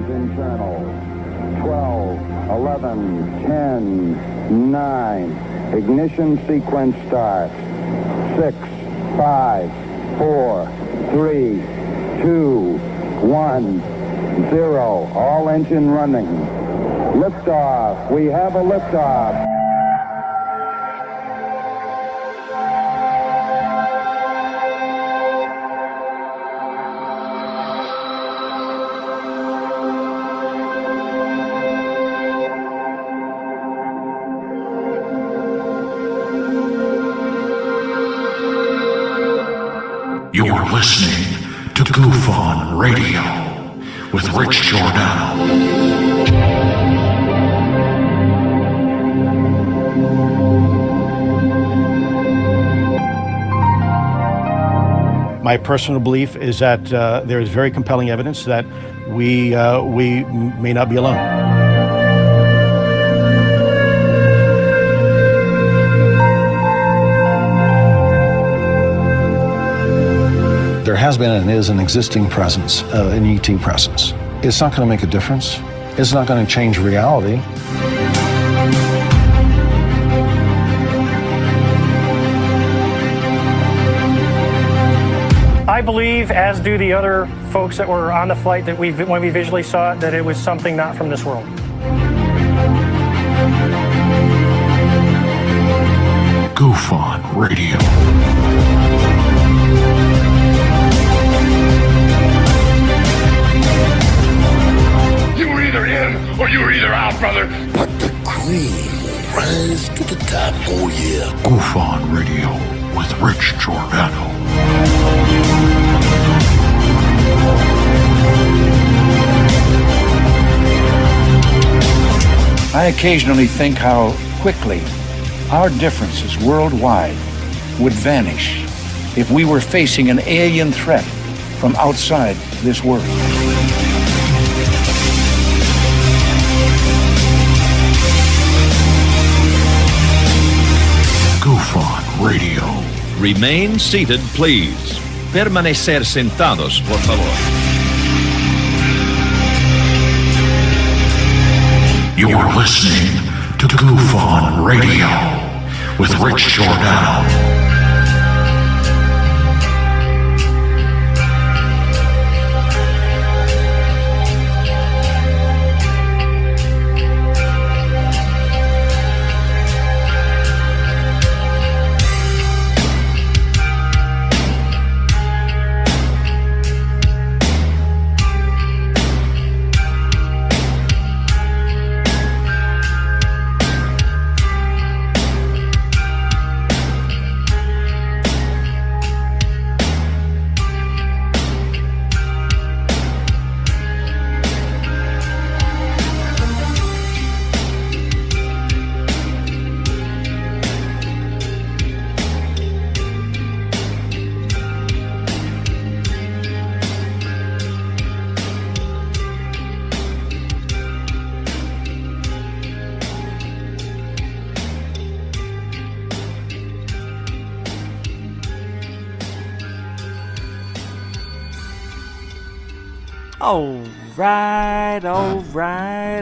engines internal. 12, 11, 10, 9. Ignition sequence starts. 6, 5, 4, 3, 2, 1, 0. All engine running. Liftoff. We have a liftoff. You're listening to Goof On Radio with Rich Giordano. My personal belief is that there is very compelling evidence that we may not be alone. There has been and is an existing presence, an ET presence. It's not going to make a difference. It's not going to change reality. I believe, as do the other folks that were on the flight, that when we visually saw it, that it was something not from this world. Goof On Radio. You were either in or you were either out, brother. But the cream will rise to the top, oh yeah. Goof On Radio with Rich Giordano. I occasionally think how quickly our differences worldwide would vanish if we were facing an alien threat from outside this world. Goof On Radio. Remain seated, please. Permanecer sentados, por favor. You're listening to Goof On Radio with Rich Giordano.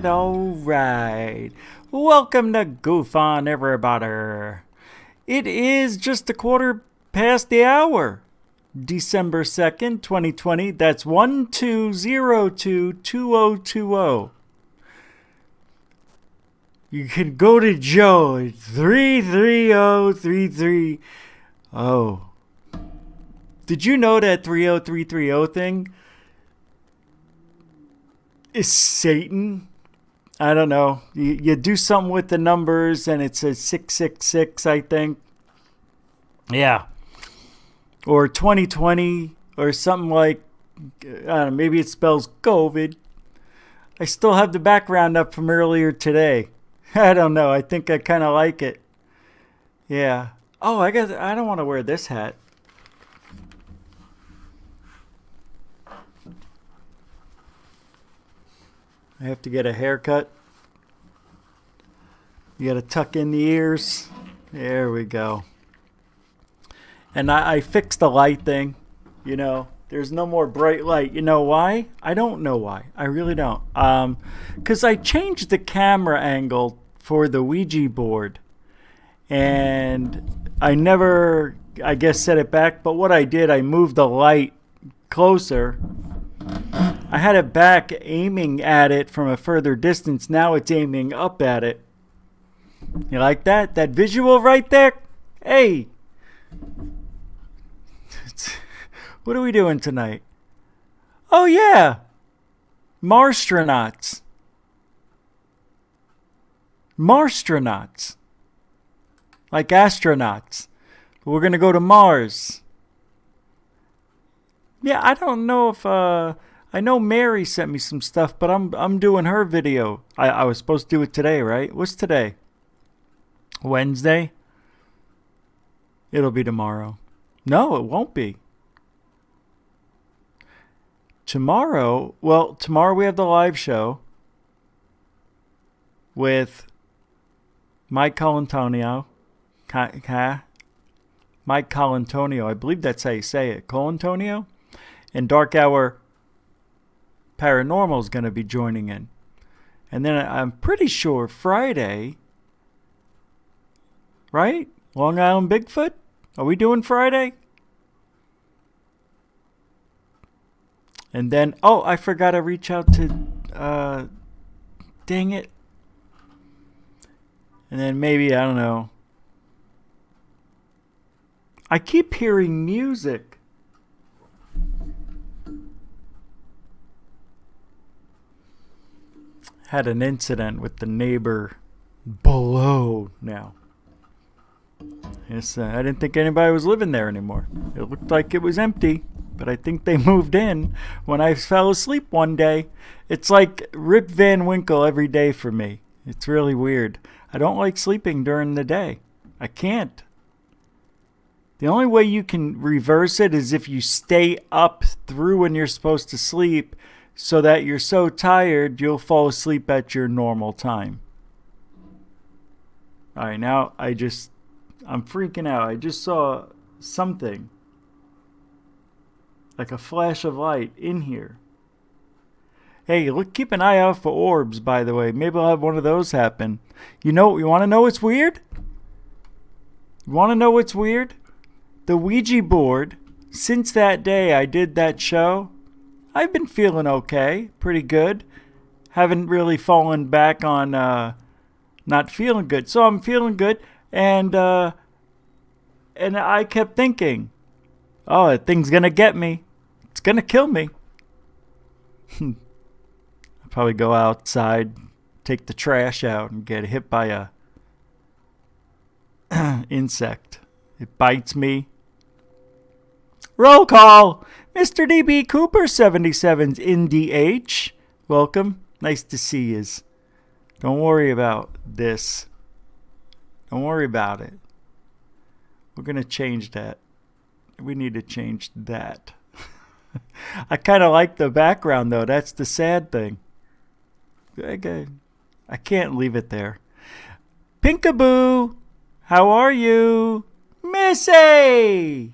Alright. Welcome to Goof On, everybody. It is just a quarter past the hour. December 2nd, 2020. That's 1202-2020. You can go to Joe at 330-330. Did you know that 30330 thing is Satan? I don't know. You do something with the numbers and it says 666, I think. Yeah. Or 2020 or something like, I don't know, maybe it spells COVID. I still have the background up from earlier today. I don't know. I think I kind of like it. Yeah. Oh, I don't want to wear this hat. I have to get a haircut. You got to tuck in the ears. There we go. And I fixed the light thing, you know, There's no more bright light. You know why? I don't know why. I really don't. Because I changed the camera angle for the Ouija board. And I never, I guess, set it back. But what I did, I moved the light closer. I had it back aiming at it from a further distance. Now it's aiming up at it. You like that? That visual right there? Hey! What are we doing tonight? Oh, yeah! Marstronauts. Marstronauts. Like astronauts. We're going to go to Mars. Yeah, I don't know if... I know Mary sent me some stuff, but I'm doing her video. I was supposed to do it today, right? What's today? Wednesday? It'll be tomorrow. No, it won't be. Tomorrow we have the live show with Mike Colantonio. Mike Colantonio, I believe that's how you say it. Colantonio? And Dark Hour Paranormal is going to be joining in. And then I'm pretty sure Friday, right? Long Island Bigfoot? Are we doing Friday? And then, oh, I forgot to reach out to, dang it. And then maybe, I don't know. I keep hearing music. Had an incident with the neighbor below now. Yes, I didn't think anybody was living there anymore. It looked like it was empty, but I think they moved in when I fell asleep one day. It's like Rip Van Winkle every day for me. It's really weird. I don't like sleeping during the day. I can't. The only way you can reverse it is if you stay up through when you're supposed to sleep so that you're so tired you'll fall asleep at your normal time. All right, now I'm freaking out. I just saw something. Like a flash of light in here. Hey, look, keep an eye out for orbs, by the way. Maybe I'll have one of those happen. You want to know what's weird? You want to know what's weird? The Ouija board, since that day I did that show, I've been feeling okay, pretty good. Haven't really fallen back on not feeling good. So I'm feeling good, and I kept thinking, oh, that thing's going to get me. It's going to kill me. I'll probably go outside, take the trash out, and get hit by a insect. It bites me. Roll call! Mr. DB Cooper, 77's in DH. Welcome. Nice to see yous. Don't worry about this. Don't worry about it. We're going to change that. We need to change that. I kind of like the background, though. That's the sad thing. I can't leave it there. Pinkaboo, how are you? Missy!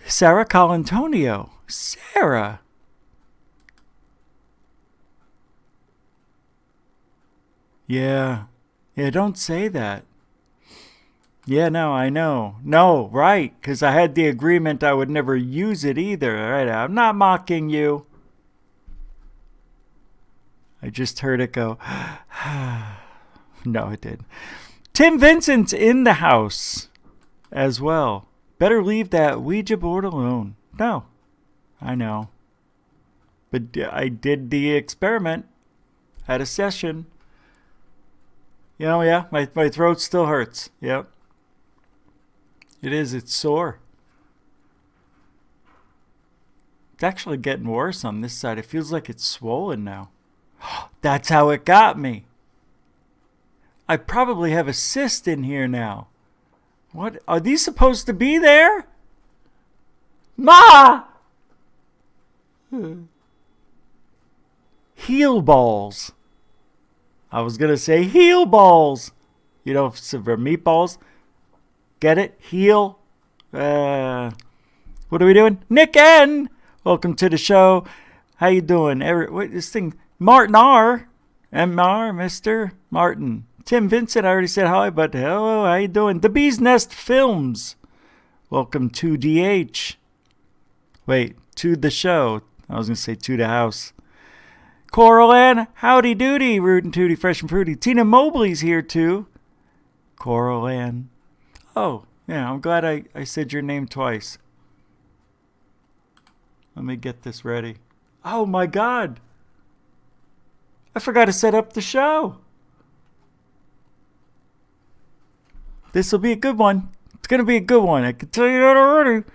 Sarah Colantonio. Sarah. Yeah, don't say that. Yeah, no, I know. No, right, because I had the agreement I would never use it either. All right, I'm not mocking you. I just heard it go. No, it did. Tim Vincent's in the house as well. Better leave that Ouija board alone. No, I know. But I did the experiment. Had a session. Yeah, my throat still hurts. Yep. It is. It's sore. It's actually getting worse on this side. It feels like it's swollen now. That's how it got me. I probably have a cyst in here now. What? Are these supposed to be there? Ma! Heel balls. I was going to say heel balls. For meatballs. Get it? Heal. What are we doing? Nick N. Welcome to the show. How you doing? What this thing? Martin R. M.R. Mr. Martin. Tim Vincent, I already said hi, but hello, how you doing? The Bee's Nest Films. Welcome to DH. Wait, to the show. I was going to say to the house. Coral Ann, howdy doody, Root and Tooty, Fresh and Fruity. Tina Mobley's here too. Coral Ann. Oh, yeah, I'm glad I said your name twice. Let me get this ready. Oh my God. I forgot to set up the show. This will be a good one. It's going to be a good one. I can tell you that already.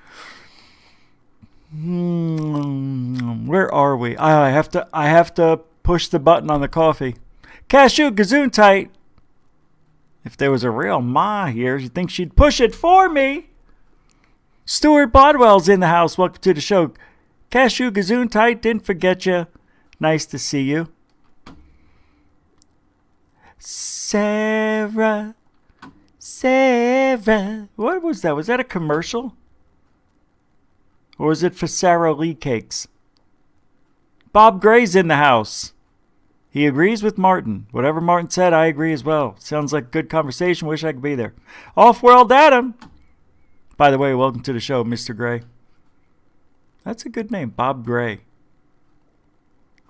Where are we? I have to push the button on the coffee. Cashew Gazoon tight. If there was a real Ma here, you'd think she'd push it for me. Stuart Bodwell's in the house. Welcome to the show. Cashew Gazoon tight. Didn't forget you. Nice to see you. Sarah. What was that? Was that a commercial? Or was it for Sara Lee cakes? Bob Gray's in the house. He agrees with Martin. Whatever Martin said, I agree as well. Sounds like a good conversation. Wish I could be there. Off-World Adam. By the way, welcome to the show, Mr. Gray. That's a good name, Bob Gray.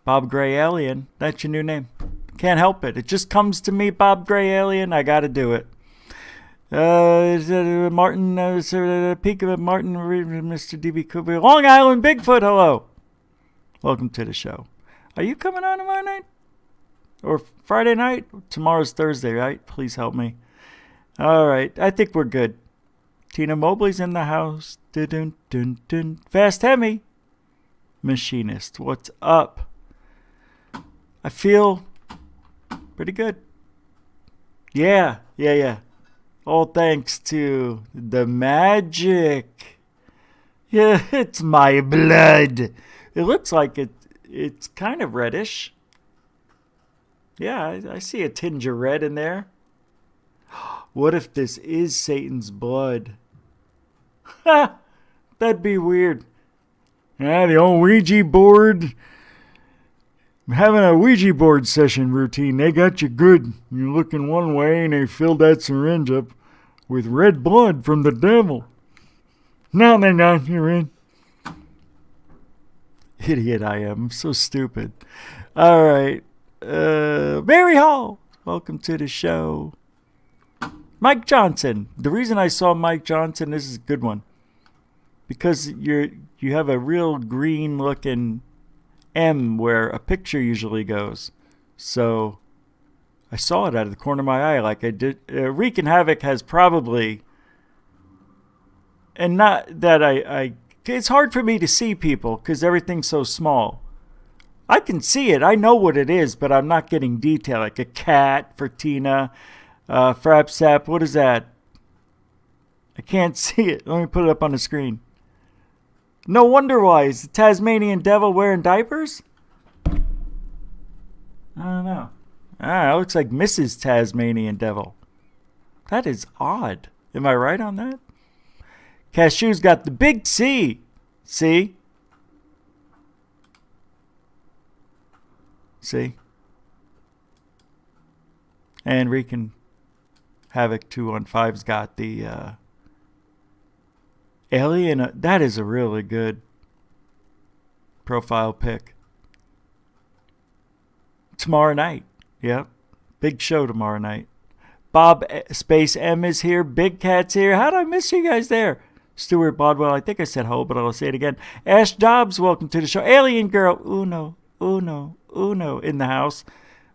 Bob Gray Alien. That's your new name. Can't help it. It just comes to me, Bob Gray Alien. I got to do it. Martin, peak of Martin, Mr. DB Cooper, Long Island Bigfoot, hello. Welcome to the show. Are you coming on tomorrow night? Or Friday night? Tomorrow's Thursday, right? Please help me. All right, I think we're good. Tina Mobley's in the house. Dun, dun, dun. Fast Hemi. Machinist, what's up? I feel pretty good. Yeah. All thanks to the magic. Yeah, it's my blood. It looks like it's kind of reddish. Yeah, I see a tinge of red in there. What if this is Satan's blood? Ha! That'd be weird. Yeah, the old Ouija board. Having a Ouija board session routine. They got you good. You're looking one way and they filled that syringe up with red blood from the devil. No, they're not. You're in. Idiot I am. I'm so stupid. All right. Mary Hall. Welcome to the show. Mike Johnson. The reason I saw Mike Johnson, this is a good one. Because you have a real green looking M where a picture usually goes. So I saw it out of the corner of my eye like I did. Wreaking Havoc has probably, and not that I it's hard for me to see people because everything's so small. I can see it. I know what it is, but I'm not getting detail. Like a cat for Tina. Frapsap, what is that? I can't see it. Let me put it up on the screen. No wonder why. Is the Tasmanian devil wearing diapers? I don't know. It looks like Mrs. Tasmanian Devil. That is odd. Am I right on that? Cashew's got the big C. See? See? And Wreaking Havoc 215's got the alien. That is a really good profile pic. Tomorrow night. Yep. Big show tomorrow night. Bob Space M is here. Big Cat's here. How'd I miss you guys there? Stuart Bodwell. I think I said hello, but I'll say it again. Ash Dobbs, welcome to the show. Alien Girl. Uno in the house.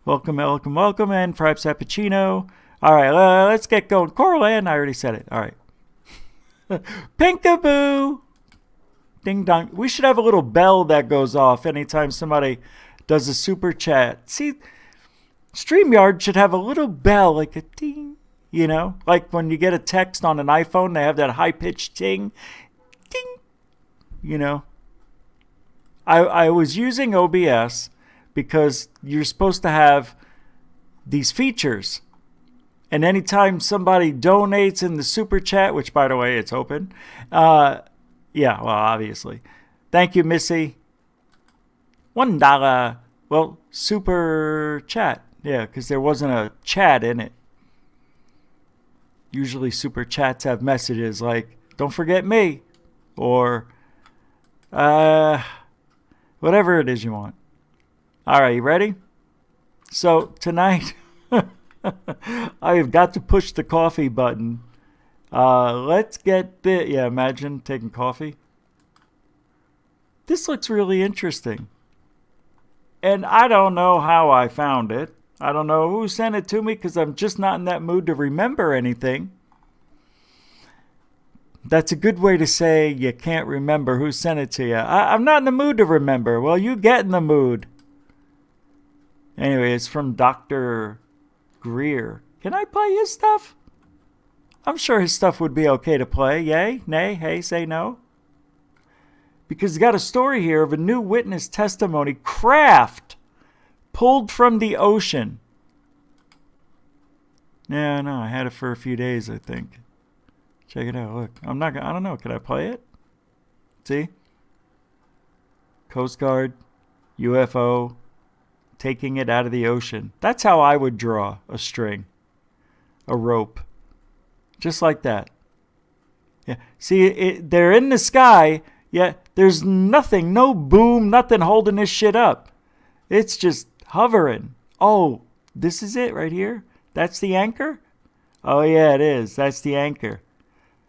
Welcome. And Fripe Sappuccino. All right, let's get going. Coral Ann, I already said it. All right. Pinkaboo. Ding dong. We should have a little bell that goes off anytime somebody does a super chat. See, StreamYard should have a little bell, like a ding, you know? Like when you get a text on an iPhone, they have that high-pitched ting, ding, you know? I was using OBS because you're supposed to have these features. And anytime somebody donates in the super chat, which by the way, it's open. Yeah, well, obviously. Thank you, Missy. $1. Well, super chat. Yeah, because there wasn't a chat in it. Usually super chats have messages like, don't forget me. Or whatever it is you want. All right, you ready? So tonight, I've got to push the coffee button. Let's get the... Yeah, imagine taking coffee. This looks really interesting. And I don't know how I found it. I don't know who sent it to me because I'm just not in that mood to remember anything. That's a good way to say you can't remember who sent it to you. I'm not in the mood to remember. Well, you get in the mood. Anyway, it's from Dr. Greer. Can I play his stuff? I'm sure his stuff would be okay to play. Yay? Nay? Hey? Say no? Because he's got a story here of a new witness testimony. Craft pulled from the ocean. Yeah, no, I had it for a few days, I think. Check it out. Look, I don't know. Can I play it? See? Coast Guard, UFO, taking it out of the ocean. That's how I would draw a string, a rope. Just like that. Yeah. See, they're in the sky, yet there's nothing, no boom, nothing holding this shit up. It's just hovering. Oh, this is it right here? That's the anchor? Oh, yeah, it is. That's the anchor.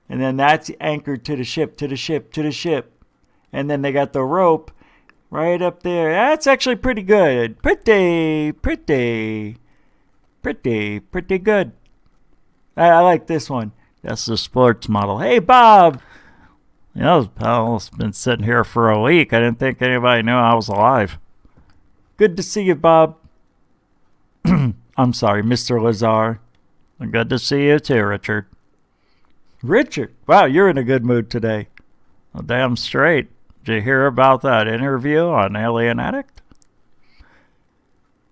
And then that's anchored to the ship, to the ship, to the ship. And then they got the rope right up there. That's actually pretty good. Pretty good. I like this one. That's the sports model. Hey, Bob. You know, I've been sitting here for a week. I didn't think anybody knew I was alive. Good to see you, Bob. I'm sorry, Mr. Lazar. Good to see you too, Richard. Richard, wow, you're in a good mood today. Well, damn straight. Did you hear about that interview on Alien Addict?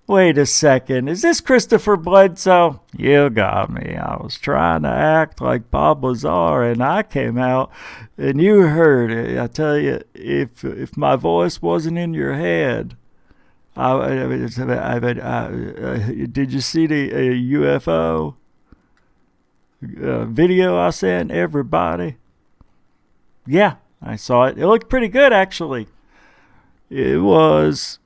Wait a second. Is this Christopher Bledsoe? You got me. I was trying to act like Bob Lazar, and I came out, and you heard it. I tell you, if my voice wasn't in your head, did you see the UFO video I sent everybody? Yeah, I saw it. It looked pretty good, actually. It was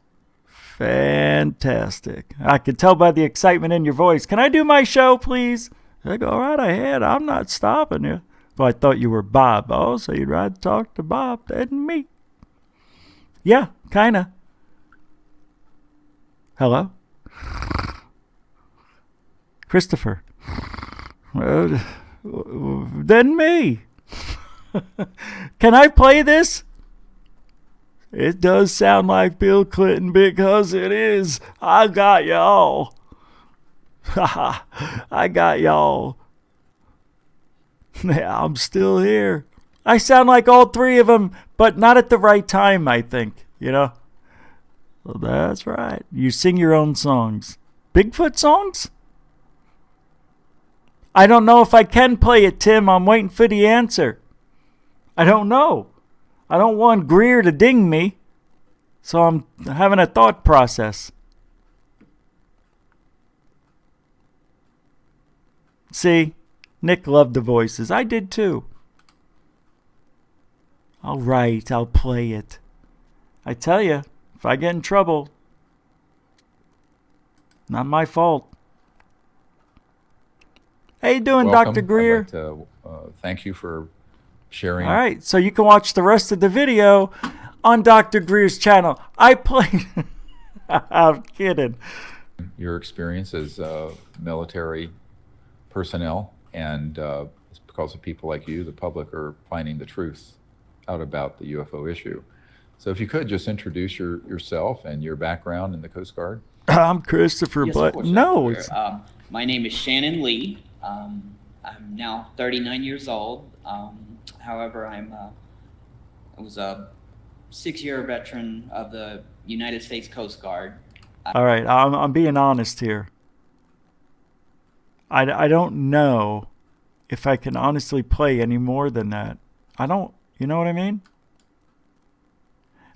fantastic. I could tell by the excitement in your voice. Can I do my show, please? I go right ahead. I'm not stopping you. Well, I thought you were Bob. Oh, so you'd rather talk to Bob than me? Yeah, kind of. Hello? Christopher. Then me. Can I play this? It does sound like Bill Clinton because it is. I got y'all. I got y'all. Yeah, I'm still here. I sound like all three of them, but not at the right time, I think. You know? Well, that's right. You sing your own songs. Bigfoot songs? I don't know if I can play it, Tim. I'm waiting for the answer. I don't know. I don't want Greer to ding me. So I'm having a thought process. See, Nick loved the voices. I did too. All right, I'll play it. I tell you, if I get in trouble, not my fault. How you doing, Welcome. Dr. Greer? I'd like to thank you for sharing. All right, so you can watch the rest of the video on Dr. Greer's channel. I played... I'm kidding. Your experience as military personnel, and it's because of people like you, the public are finding the truth out about the UFO issue. So if you could just introduce yourself and your background in the Coast Guard. I'm Christopher, yes, but no. My name is Shannon Lee. I'm now 39 years old. However, I was a 6-year veteran of the United States Coast Guard. All right, I'm being honest here. I don't know if I can honestly play any more than that. I don't, you know what I mean?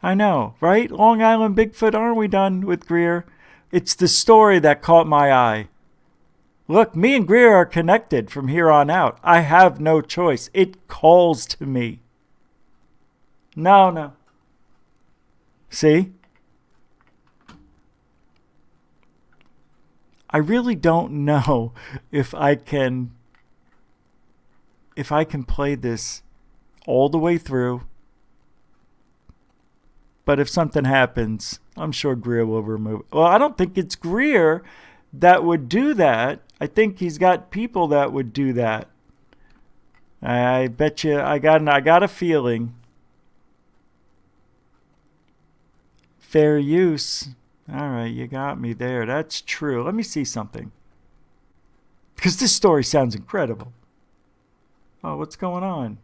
I know, right? Long Island Bigfoot, aren't we done with Greer? It's the story that caught my eye. Look, me and Greer are connected from here on out. I have no choice. It calls to me. No. See? I really don't know if I can play this all the way through. But if something happens, I'm sure Greer will remove it. Well, I don't think it's Greer that would do that. I think he's got people that would do that. I bet you I got a feeling. Fair use. All right, you got me there. That's true. Let me see something. Because this story sounds incredible. Oh, what's going on?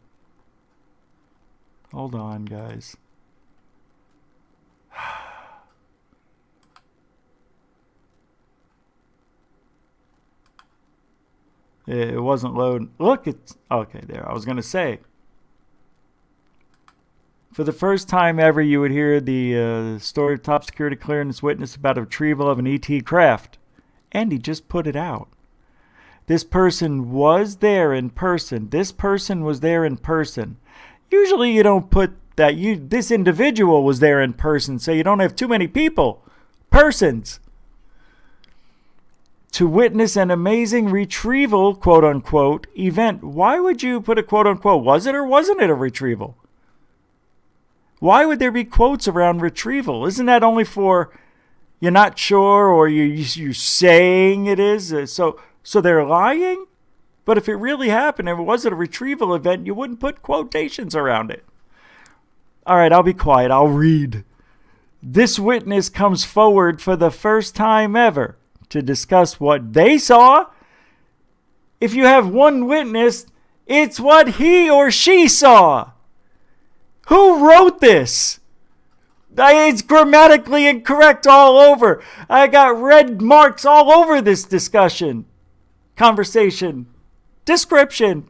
Hold on, guys. It wasn't loading. Look, it's okay there. I was going to say, for the first time ever, you would hear the story of top security clearance witness about a retrieval of an ET craft. And he just put it out. This person was there in person. This person was there in person. Usually you don't put that. This individual was there in person, so you don't have too many people. Persons. To witness an amazing retrieval, quote unquote, event. Why would you put a quote unquote? Was it or wasn't it a retrieval? Why would there be quotes around retrieval? Isn't that only for you're not sure or you're saying it is? So they're lying? But if it really happened, if it wasn't a retrieval event, you wouldn't put quotations around it. All right, I'll be quiet. I'll read. This witness comes forward for the first time ever to discuss what they saw. If you have one witness, it's what he or she saw. Who wrote this? It's grammatically incorrect all over. I got red marks all over this discussion, conversation, description.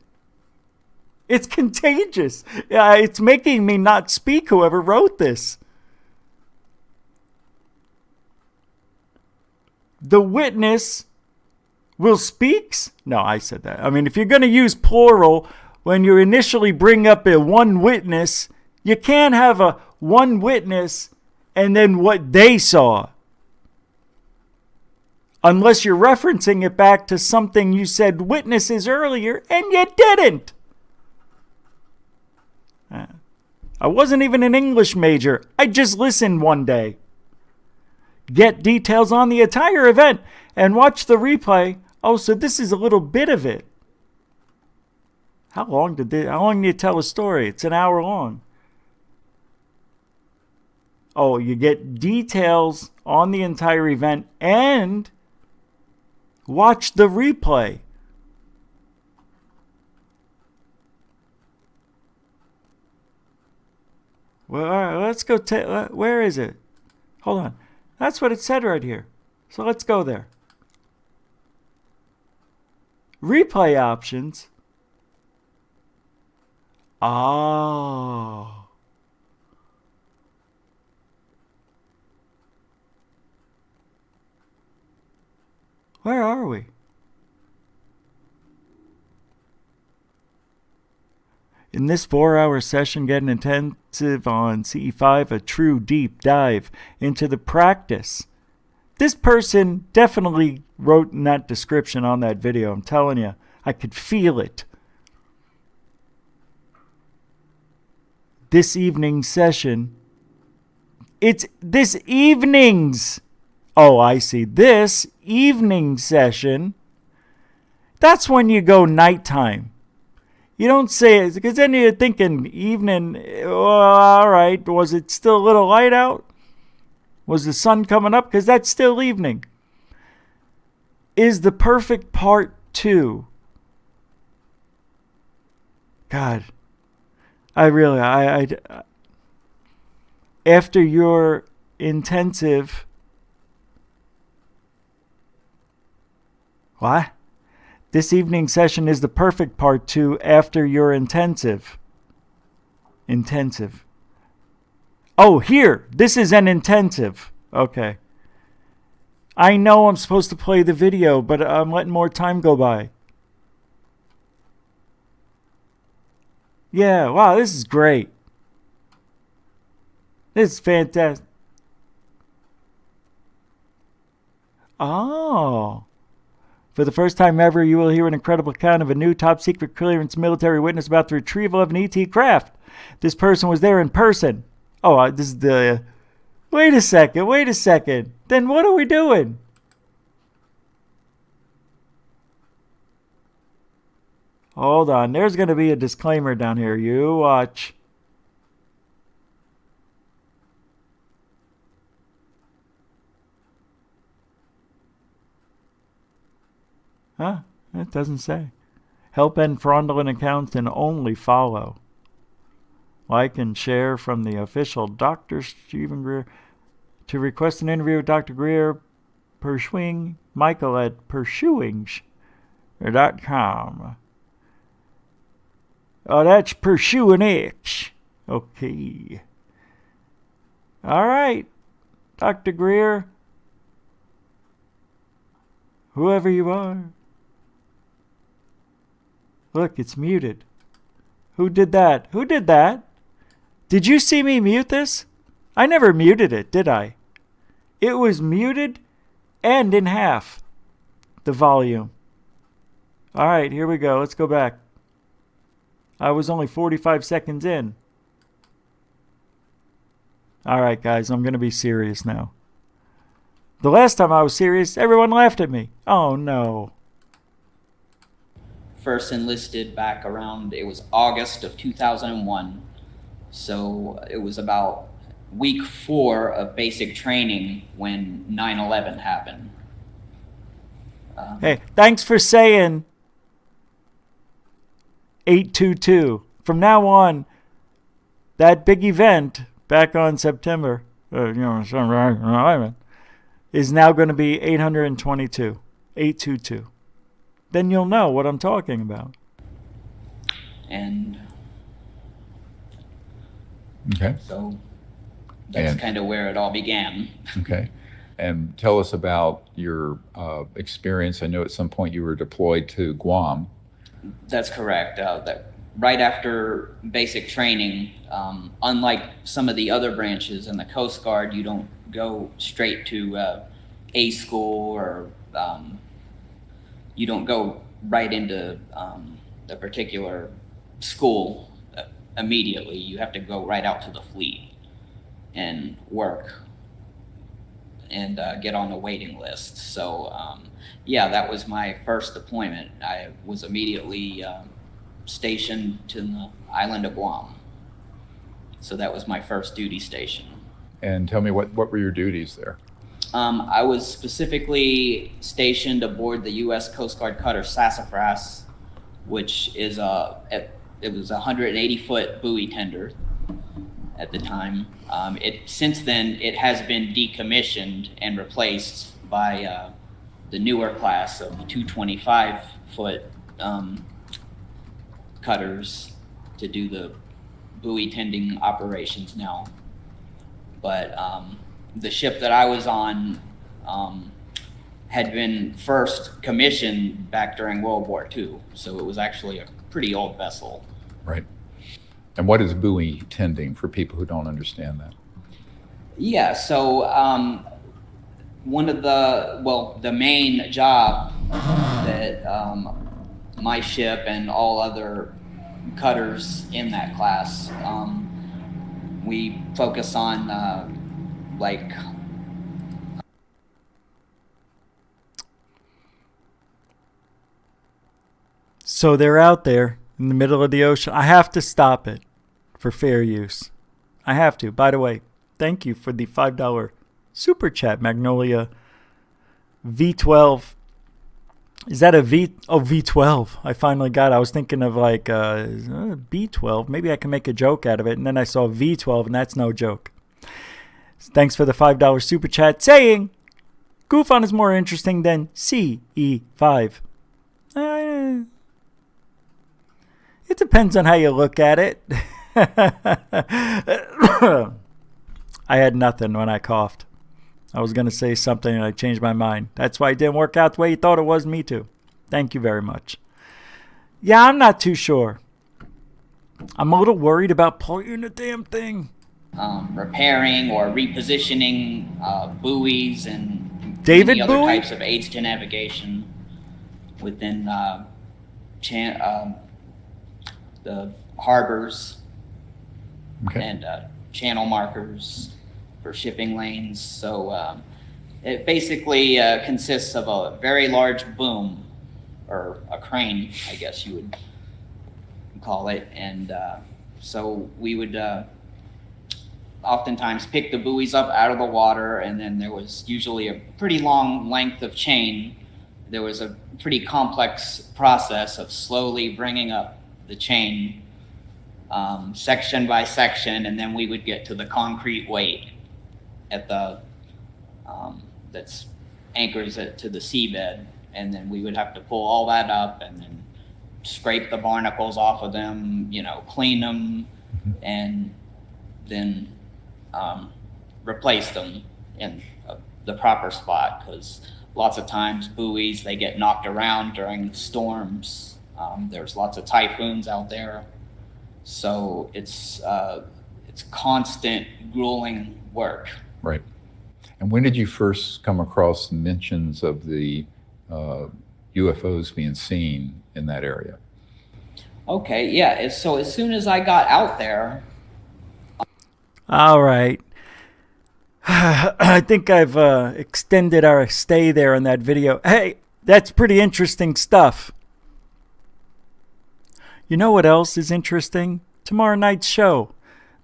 It's contagious. It's making me not speak, whoever wrote this. The witness will speaks? No, I said that. I mean, if you're going to use plural, when you initially bring up a one witness, you can't have a one witness and then what they saw. Unless you're referencing it back to something you said witnesses earlier and you didn't. I wasn't even an English major. I just listened one day. Get details on the entire event and watch the replay. Oh, so this is a little bit of it. How long do you tell a story? It's an hour long. Oh, you get details on the entire event and watch the replay. Well, all right, let's go. Where is it? Hold on. That's what it said right here. So let's go there. Replay options. Oh. Where are we? In this 4-hour session, get an intensive on CE5, a true deep dive into the practice. This person definitely wrote in that description on that video. I'm telling you, I could feel it. This evening's session. It's this evening's. Oh, I see. This evening session. That's when you go nighttime. You don't say it, because then you're thinking evening, all right, was it still a little light out? Was the sun coming up? Because that's still evening. Is the perfect part 2. God, I after your intensive, what? This evening session is the perfect part 2 after your intensive. Intensive. Oh, here. This is an intensive. Okay. I know I'm supposed to play the video, but I'm letting more time go by. Yeah, wow, this is great. This is fantastic. Oh. For the first time ever, you will hear an incredible account of a new top-secret clearance military witness about the retrieval of an ET craft. This person was there in person. Oh, this is the... Wait a second. Then what are we doing? Hold on. There's going to be a disclaimer down here. You watch. Huh? It doesn't say. Help end fraudulent accounts and only follow. Like and share from the official Dr. Stephen Greer. To request an interview with Dr. Greer, pursuing Michael at pursuings.com. Oh, that's pursuing X. Okay. All right, Dr. Greer. Whoever you are. Look, it's muted. Who did that? Did you see me mute this? I never muted it, did I? It was muted and in half, the volume. All right, here we go. Let's go back. I was only 45 seconds in. All right, guys, I'm going to be serious now. The last time I was serious, everyone laughed at me. Oh, no. First enlisted back around, it was August of 2001. So it was about week 4 of basic training when 9/11 happened. Hey, thanks for saying 822. From now on, that big event back on September, is now going to be 822. 822. Then you'll know what I'm talking about. And okay. So that's kind of where it all began. Okay. And tell us about your experience. I know at some point you were deployed to Guam. That's correct. That right after basic training, unlike some of the other branches in the Coast Guard, you don't go straight to A school, or you don't go right into the particular school immediately. You have to go right out to the fleet and work and get on the waiting list. So yeah, that was my first deployment. I was immediately stationed to the island of Guam. So that was my first duty station. And tell me, what were your duties there? I was specifically stationed aboard the U.S. Coast Guard cutter Sassafras, which is it was a 180-foot buoy tender at the time. Since then, it has been decommissioned and replaced by the newer class of 225-foot cutters to do the buoy tending operations now. But the ship that I was on had been first commissioned back during World War II, so it was actually a pretty old vessel. Right. And what is buoy tending for people who don't understand that? Yeah, so the main job that my ship and all other cutters in that class, we focus on So they're out there in the middle of the ocean. I have to stop it for fair use. I have to. By the way, thank you for the $5 super chat, Magnolia V12. Is that a V? Oh, V12. I finally got it. I was thinking of like B12. Maybe I can make a joke out of it. And then I saw V12, and that's no joke. Thanks for the $5 super chat saying GoofOn is more interesting than CE5. It depends on how you look at it. I had nothing when I coughed. I was going to say something and I changed my mind. That's why it didn't work out the way you thought it was. Me too. Thank you very much. Yeah, I'm not too sure. I'm a little worried about pulling the damn thing. Repairing or repositioning buoys and David many other buoy? types of aids to navigation within the harbors and channel markers for shipping lanes. So it basically consists of a very large boom, or a crane, I guess you would call it. And so we would oftentimes pick the buoys up out of the water, and then there was usually a pretty long length of chain. There was a pretty complex process of slowly bringing up the chain section by section, and then we would get to the concrete weight at the that's anchors it to the seabed, and then we would have to pull all that up and then scrape the barnacles off of them, clean them, and then replace them in the proper spot, because lots of times buoys, they get knocked around during storms. There's lots of typhoons out there, so it's constant, grueling work. Right. And when did you first come across mentions of the UFOs being seen in that area? Okay, yeah. So as soon as I got out there. All right. I think I've extended our stay there in that video. Hey, that's pretty interesting stuff. You know what else is interesting? Tomorrow night's show.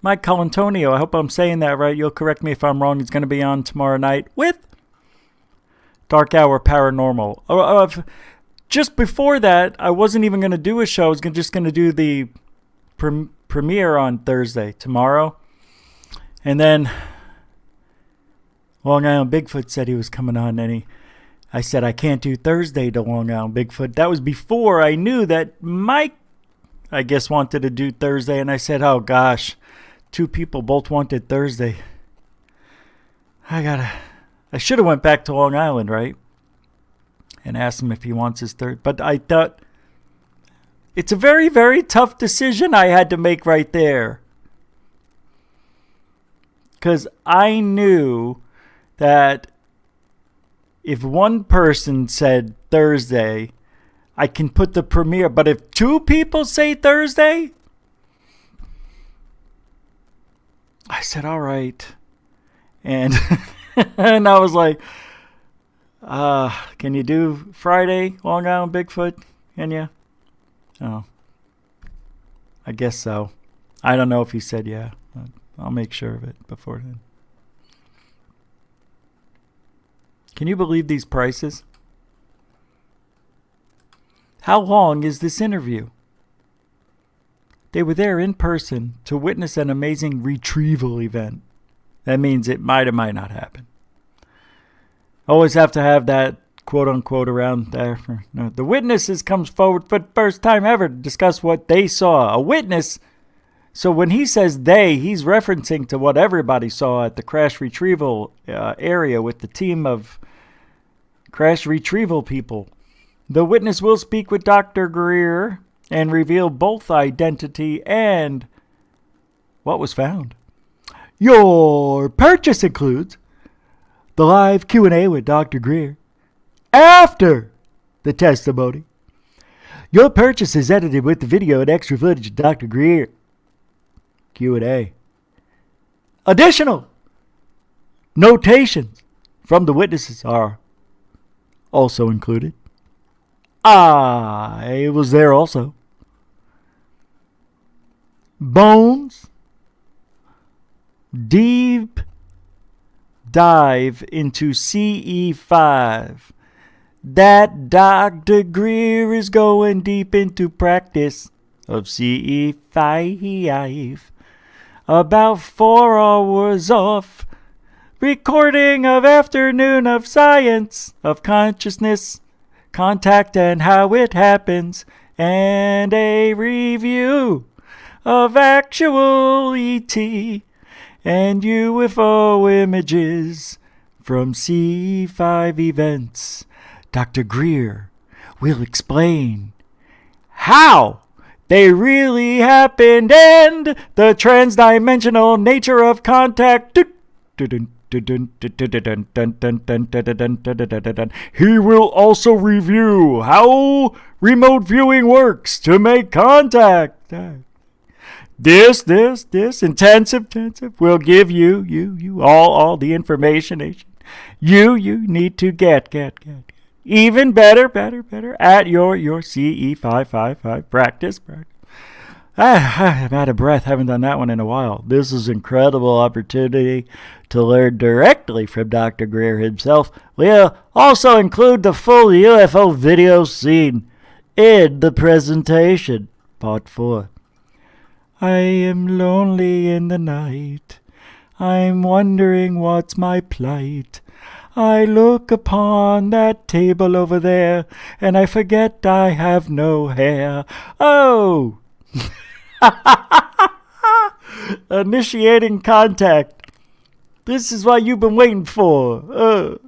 Mike Colantonio, I hope I'm saying that right. You'll correct me if I'm wrong. He's going to be on tomorrow night with Dark Hour Paranormal. Just before that, I wasn't even going to do a show. I was just going to do the premiere on Thursday, tomorrow. And then Long Island Bigfoot said he was coming on, and I said I can't do Thursday to Long Island Bigfoot. That was before I knew that Mike, I guess, wanted to do Thursday, and I said, oh gosh, two people both wanted Thursday. I should have went back to Long Island, right? And asked him if he wants his third. But I thought it's a very, very tough decision I had to make right there. Because I knew that if one person said Thursday, I can put the premiere. But if two people say Thursday, I said, all right. And and I was like, can you do Friday, Long Island Bigfoot? Can you? Oh, I guess so. I don't know if he said yeah. I'll make sure of it before then. Can you believe these prices? How long is this interview? They were there in person to witness an amazing retrieval event. That means it might or might not happen. Always have to have that quote-unquote around there. No, the witnesses comes forward for the first time ever to discuss what they saw. A witness. So when he says they, he's referencing to what everybody saw at the crash retrieval area with the team of crash retrieval people. The witness will speak with Dr. Greer and reveal both identity and what was found. Your purchase includes the live Q&A with Dr. Greer after the testimony. Your purchase is edited with the video and extra footage of Dr. Greer. Q&A. Additional notations from the witnesses are also included. I was there also. Bones. Deep dive into CE5. That Dr. Greer is going deep into practice of CE5. About 4 hours off. Recording of Afternoon of Science, of Consciousness, Contact and how it happens. and a review of actual ET and UFO images from C5 events. Dr. Greer will explain how they really happened and the transdimensional nature of contact. He will also review how remote viewing works to make contact. This intensive will give you all the information you need to get even better at your CE555 practice. I'm out of breath. Haven't done that one in a while. This is an incredible opportunity to learn directly from Dr. Greer himself. We'll also include the full UFO video scene in the presentation. Part 4. I am lonely in the night. I'm wondering what's my plight. I look upon that table over there, and I forget I have no hair. Oh! Initiating contact. This is what you've been waiting for.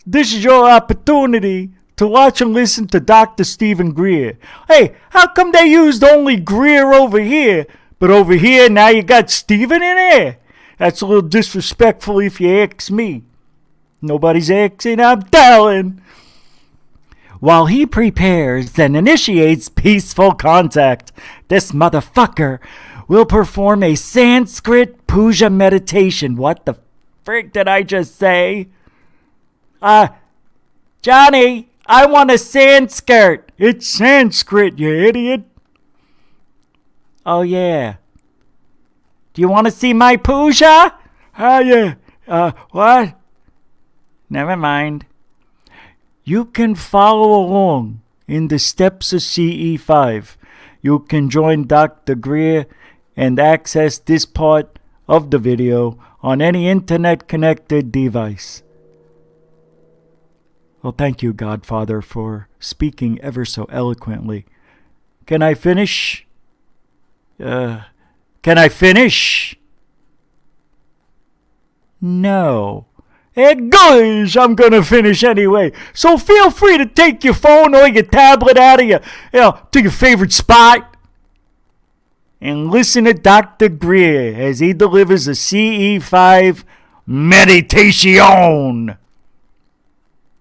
This is your opportunity to watch and listen to Dr. Stephen Greer. Hey, how come they used only Greer over here, but over here now you got Stephen in there? That's a little disrespectful if you ask me. Nobody's asking, I'm telling. While he prepares and initiates peaceful contact, this motherfucker will perform a Sanskrit puja meditation. What the frick did I just say? Johnny, I want a Sanskrit. It's Sanskrit, you idiot. Oh, yeah. Do you want to see my puja? Yeah. What? Never mind. You can follow along in the steps of CE5. You can join Dr. Greer and access this part of the video on any internet-connected device. Well, thank you, Godfather, for speaking ever so eloquently. Can I finish? Can I finish? No. Hey, gosh, I'm going to finish anyway. So feel free to take your phone or your tablet out of to your favorite spot and listen to Dr. Greer as he delivers a CE5 meditation.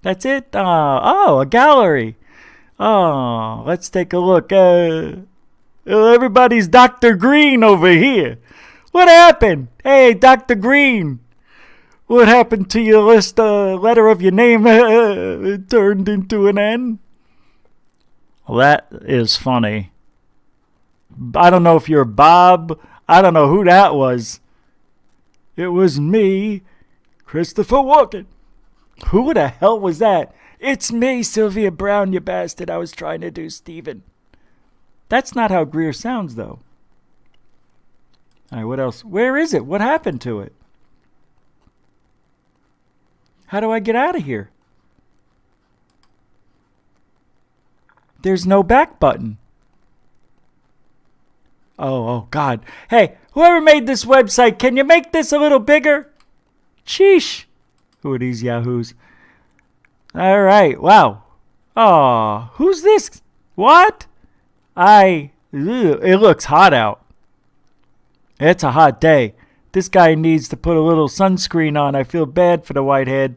That's it? A gallery. Oh, let's take a look. Everybody's Dr. Green over here. What happened? Hey, Dr. Green. What happened to your letter of your name? It turned into an N? Well, that is funny. I don't know if you're Bob. I don't know who that was. It was me, Christopher Walken. Who the hell was that? It's me, Sylvia Brown, you bastard. I was trying to do Steven. That's not how Greer sounds, though. All right, what else? Where is it? What happened to it? How do I get out of here? There's no back button. Oh, God. Hey, whoever made this website, can you make this a little bigger? Sheesh. Who are these yahoos? All right. Wow. Oh, who's this? What? It looks hot out. It's a hot day. This guy needs to put a little sunscreen on. I feel bad for the whitehead.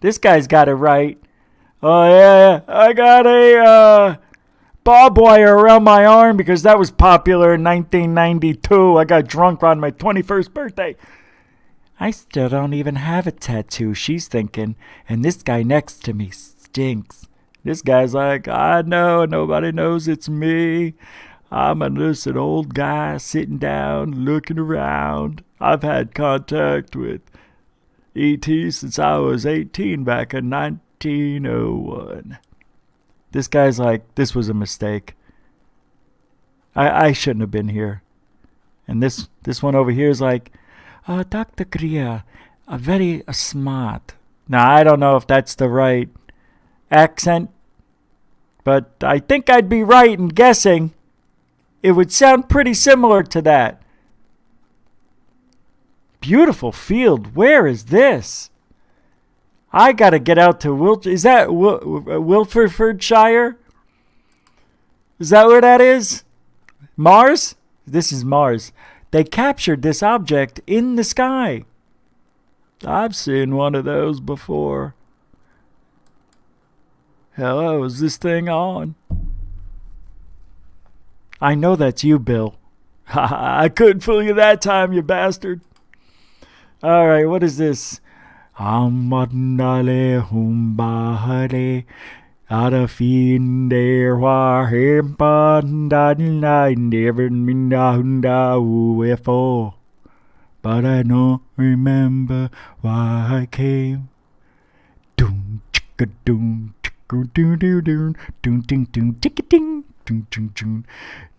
This guy's got it right. Oh, yeah. I got a barbed wire around my arm because that was popular in 1992. I got drunk on my 21st birthday. I still don't even have a tattoo, she's thinking. And this guy next to me stinks. This guy's like, I know, nobody knows it's me. I'm just an old guy sitting down, looking around. I've had contact with E.T. since I was 18 back in 1901. This guy's like, this was a mistake. I shouldn't have been here. And this one over here is like, Dr. Greer, very smart. Now, I don't know if that's the right accent, But I think I'd be right in guessing it would sound pretty similar to that. Beautiful field. Where is this? I got to get out to Is that Wilfordshire? Is that where that is? Mars? This is Mars. They captured this object in the sky. I've seen one of those before. Hello, is this thing on? I know that's you, Bill. I couldn't fool you that time, you bastard. All right, what is this? Amadale humbahale arafinde wahempandalai never minahunda ufo. But I don't remember why I came. Doom chicka doom chicka doo doo doo doom ding doom ticka ding doom doom doom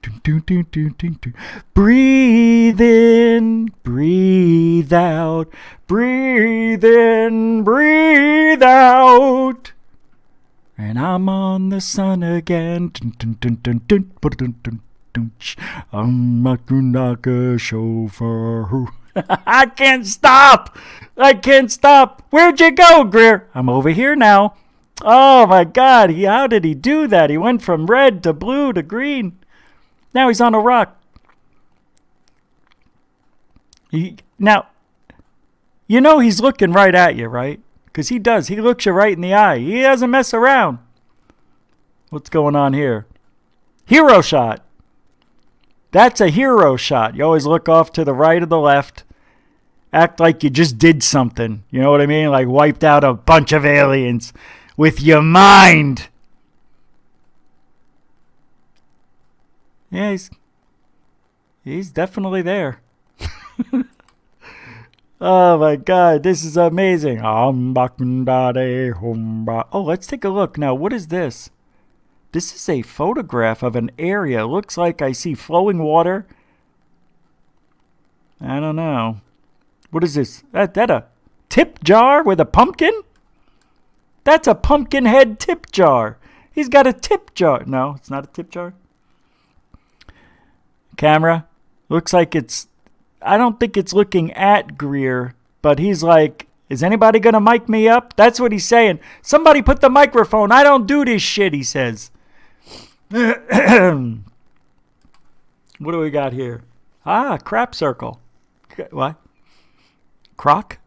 doom doom doom doom doom doom. Breathe in, breathe out, breathe in, breathe out. And I'm on the sun again. Dun, dun, dun, dun, dun, dun, dun, dun, dun. I'm a Kunaka chauffeur. I can't stop. I can't stop. Where'd you go, Greer? I'm over here now. Oh, my God. How did he do that? He went from red to blue to green. Now he's on a rock. Now, you know he's looking right at you, right? Because he does. He looks you right in the eye. He doesn't mess around. What's going on here? Hero shot. That's a hero shot. You always look off to the right or the left. Act like you just did something. You know what I mean? Like wiped out a bunch of aliens with your mind. Yeah, he's definitely there. Oh my God, this is amazing. Oh, let's take a look. Now, what is this? This is a photograph of an area. Looks like I see flowing water. I don't know. What is this? That a tip jar with a pumpkin? That's a pumpkin head tip jar. He's got a tip jar. No, it's not a tip jar. Camera. Looks like it's... I don't think it's looking at Greer, but he's like, is anybody going to mic me up? That's what he's saying. Somebody put the microphone. I don't do this shit, he says. What do we got here? Crap circle. What? Croc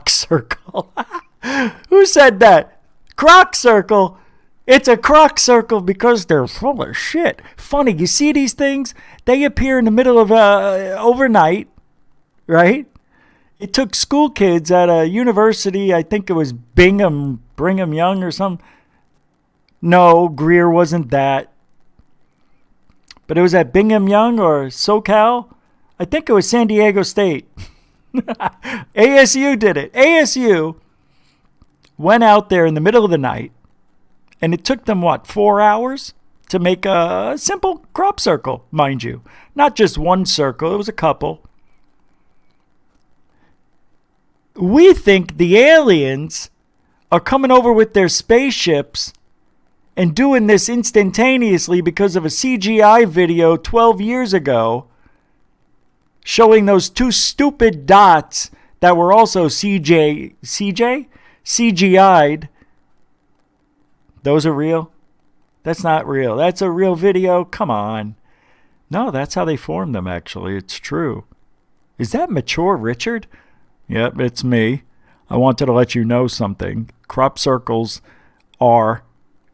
circle. Who said that? Croc circle. It's a croc circle because they're full of shit. Funny, you see these things? They appear in the middle of overnight, right? It took school kids at a university, I think it was Brigham Young or something. No, Greer wasn't that. But it was at Brigham Young or SoCal. I think it was San Diego State. ASU did it. ASU went out there in the middle of the night, and it took them, 4 hours to make a simple crop circle, mind you. Not just one circle, it was a couple. We think the aliens are coming over with their spaceships and doing this instantaneously because of a CGI video 12 years ago showing those two stupid dots that were also CGI'd. Those are real? That's not real. That's a real video? Come on. No, that's how they formed them, actually. It's true. Is that Mature Richard? Yep, it's me. I wanted to let you know something. Crop circles are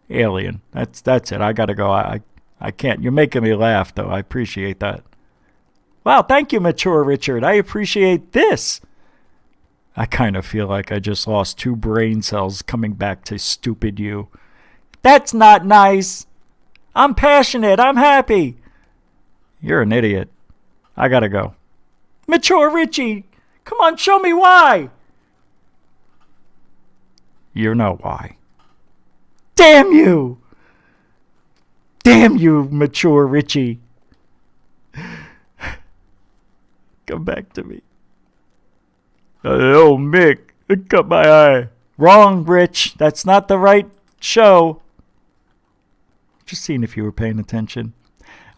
alien. That's it. I gotta go. I can't. You're making me laugh, though. I appreciate that. Wow, thank you, Mature Richard. I appreciate this. I kind of feel like I just lost 2 brain cells coming back to stupid you. That's not nice. I'm passionate. I'm happy. You're an idiot. I gotta go. Mature Richie, come on, show me why. You know why. Damn you. Damn you, Mature Richie. Come back to me. Oh, Mick, it cut my eye. Wrong, Rich. That's not the right show. Just seeing if you were paying attention.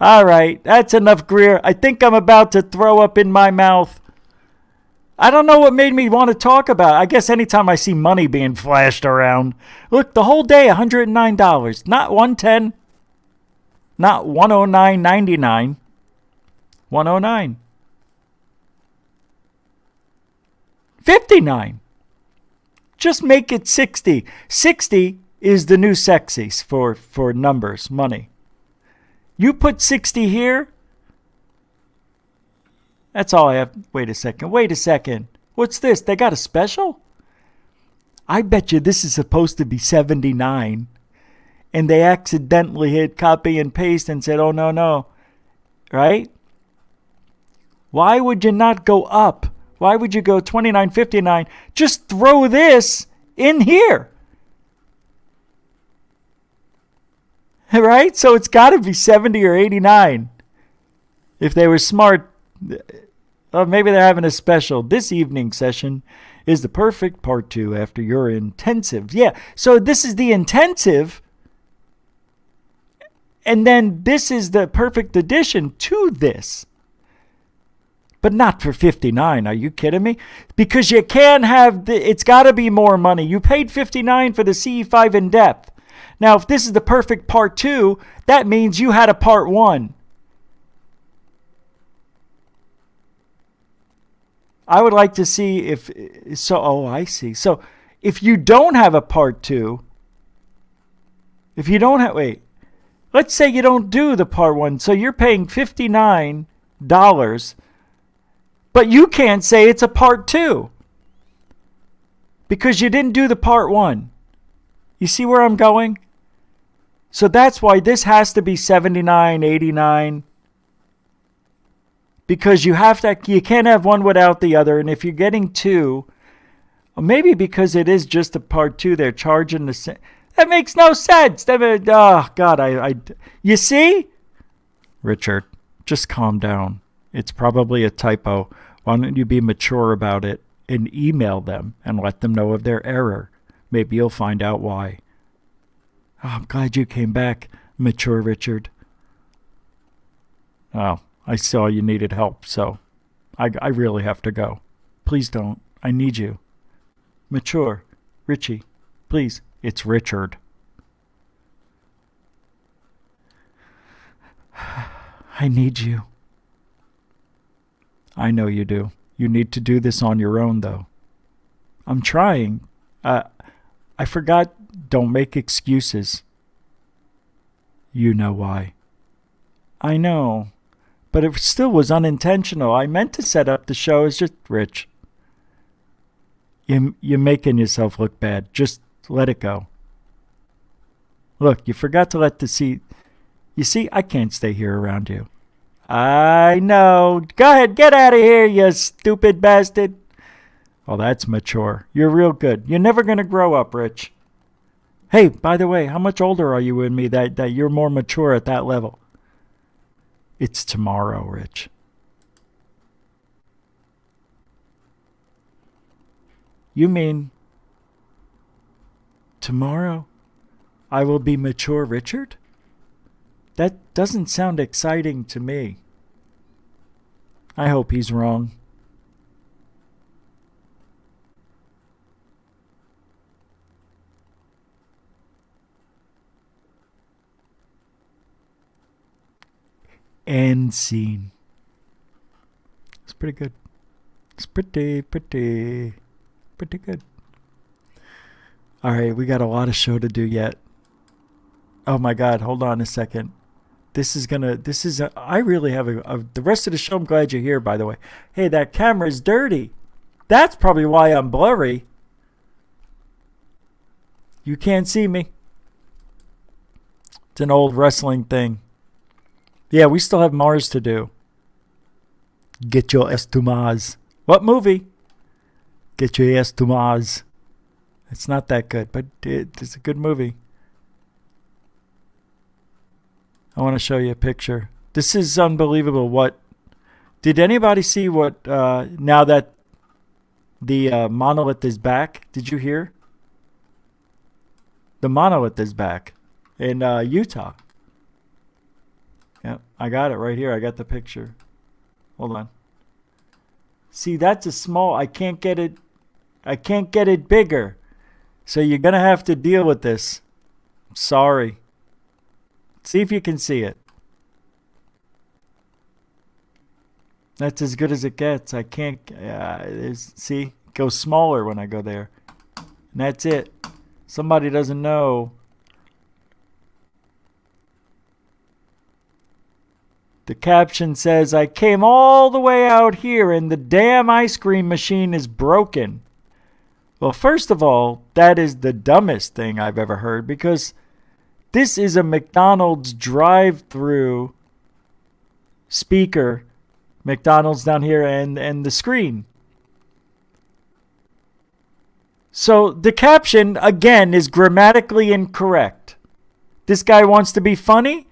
All right, that's enough, Greer. I think I'm about to throw up in my mouth. I don't know what made me want to talk about it. I guess anytime I see money being flashed around. Look, the whole day, $109. Not $110. Not $109.99. $109. $59. Just make it 60. 60 is the new sexy for numbers, money. You put 60 here. That's all I have. Wait a second. What's this? They got a special? I bet you this is supposed to be 79. And they accidentally hit copy and paste and said, oh, no. Right? Why would you not go up? Why would you go $29.59? Just throw this in here. Right? So it's got to be 70 or 89. If they were smart, maybe they're having a special. This evening session is the perfect part 2 after your intensive. Yeah, so this is the intensive. And then this is the perfect addition to this. But not for $59. Are you kidding me? Because you can't have, it's got to be more money. You paid $59 for the CE5 in depth. Now, if this is the perfect part 2, that means you had a part 1. I would like to see if, I see. So if you don't have a part 2, let's say you don't do the part 1. So you're paying $59, but you can't say it's a part 2 because you didn't do the part 1. You see where I'm going? So that's why this has to be 79, 89. Because you can't have one without the other. And if you're getting 2, or maybe because it is just a part 2, they're charging the same. That makes no sense. Oh, God, you see? Richard, just calm down. It's probably a typo. Why don't you be mature about it and email them and let them know of their error? Maybe you'll find out why. Oh, I'm glad you came back, mature Richard. Oh, I saw you needed help, so I really have to go. Please don't. I need you. Mature. Richie, please. It's Richard. I need you. I know you do. You need to do this on your own, though. I'm trying. I forgot, don't make excuses. You know why. I know. But it still was unintentional. I meant to set up the show as just Rich. You're making yourself look bad. Just let it go. Look, you forgot to let the seat. You see, I can't stay here around you. I know. Go ahead, get out of here, you stupid bastard. Oh, that's mature. You're real good. You're never going to grow up, Rich. Hey, by the way, how much older are you than me that you're more mature at that level? It's tomorrow, Rich. You mean tomorrow I will be mature, Richard? That doesn't sound exciting to me. I hope he's wrong. End scene. It's pretty good. It's pretty good. All right, we got a lot of show to do yet. Oh my God, hold on a second. I really have the rest of the show. I'm glad you're here, by the way. Hey, that camera's dirty. That's probably why I'm blurry. You can't see me. It's an old wrestling thing. Yeah, we still have Mars to do. Get your ass to Mars. What movie? Get your ass to Mars. It's not that good, but it's a good movie. I want to show you a picture. This is unbelievable. Did anybody see what, now that the Monolith is back? Did you hear? The Monolith is back in Utah. Yep, I got it right here. I got the picture. Hold on. See, that's a small. I can't get it bigger. So you're going to have to deal with this. Sorry. See if you can see it. That's as good as it gets. I can't. See, it goes smaller when I go there. And that's it. Somebody doesn't know. The caption says, I came all the way out here and the damn ice cream machine is broken. Well, first of all, that is the dumbest thing I've ever heard, because this is a McDonald's drive-through speaker. McDonald's down here and the screen. So the caption, again, is grammatically incorrect. This guy wants to be funny?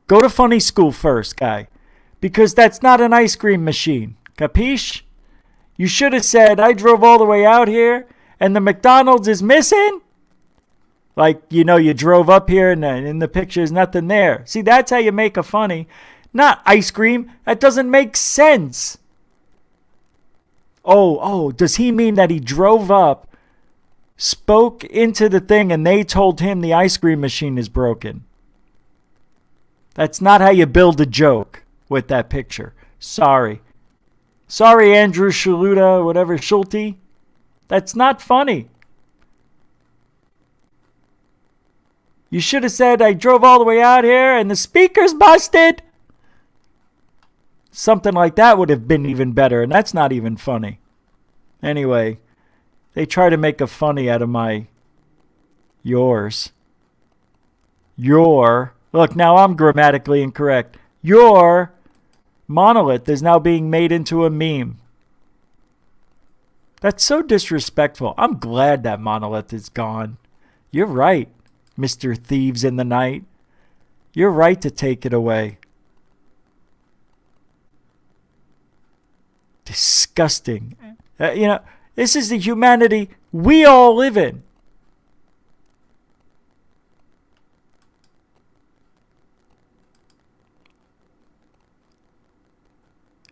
Go to funny school first, guy. Because that's not an ice cream machine. Capiche? You should have said, I drove all the way out here and the McDonald's is missing. Like, you know, you drove up here and in the picture there's nothing there. See, that's how you make a funny. Not ice cream. That doesn't make sense. Oh, does he mean that he drove up, spoke into the thing, and they told him the ice cream machine is broken? That's not how you build a joke with that picture. Sorry. Sorry, Andrew Shaluta, whatever, Schulte. That's not funny. You should have said, I drove all the way out here and the speaker's busted. Something like that would have been even better, and that's not even funny. Anyway, they try to make a funny out of yours. Look, now I'm grammatically incorrect. Your Monolith is now being made into a meme. That's so disrespectful. I'm glad that Monolith is gone. You're right, Mr. Thieves in the Night. You're right to take it away. Disgusting. This is the humanity we all live in.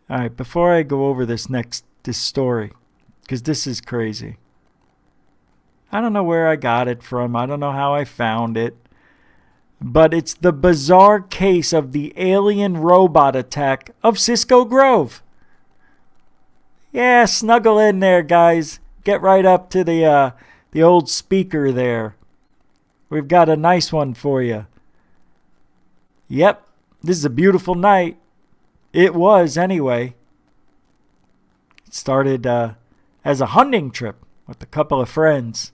All right, before I go over this story, because this is crazy. I don't know where I got it from. I don't know how I found it. But it's the bizarre case of the alien robot attack of Cisco Grove. Yeah, snuggle in there, guys. Get right up to the old speaker there. We've got a nice one for you. Yep, this is a beautiful night. It was, anyway. It started as a hunting trip with a couple of friends.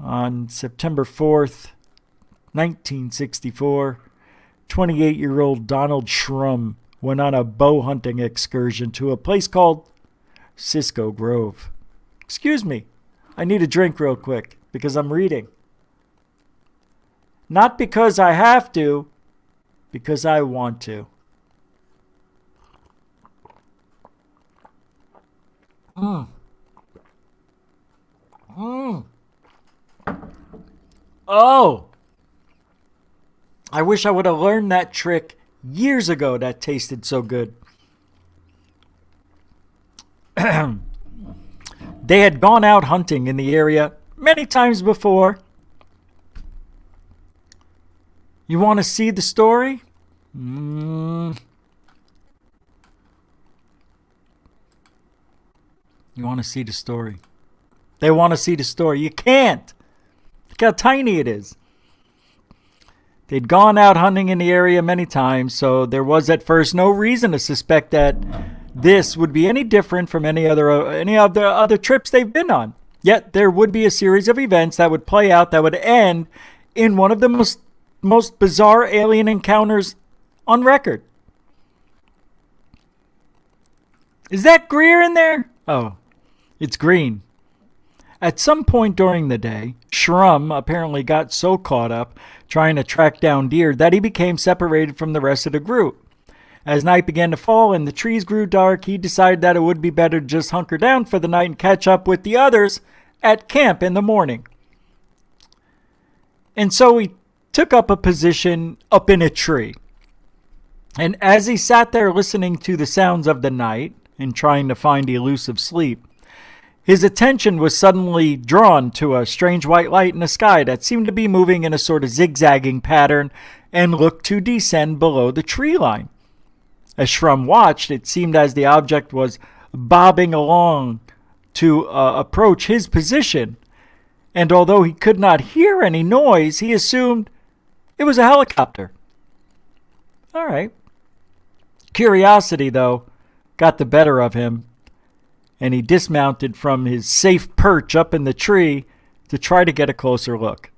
On September 4th, 1964, 28-year-old Donald Schrum went on a bow hunting excursion to a place called Cisco Grove. Excuse me, I need a drink real quick because I'm reading. Not because I have to, because I want to. Oh! I wish I would have learned that trick years ago. That tasted so good. They had gone out hunting in the area many times before. You want to see the story? You want to see the story? They want to see the story. You can't. Look how tiny it is. They'd gone out hunting in the area many times, so there was at first no reason to suspect that this would be any different from any of the other trips they've been on. Yet there would be a series of events that would play out that would end in one of the most bizarre alien encounters on record. Is that Greer in there? Oh, it's green. At some point during the day, Schrum apparently got so caught up trying to track down deer that he became separated from the rest of the group. As night began to fall and the trees grew dark, he decided that it would be better to just hunker down for the night and catch up with the others at camp in the morning. And so he took up a position up in a tree. And as he sat there listening to the sounds of the night and trying to find elusive sleep, his attention was suddenly drawn to a strange white light in the sky that seemed to be moving in a sort of zigzagging pattern and looked to descend below the tree line. As Shrum watched, it seemed as the object was bobbing along to approach his position, and although he could not hear any noise, he assumed it was a helicopter. All right. Curiosity, though, got the better of him, and he dismounted from his safe perch up in the tree to try to get a closer look.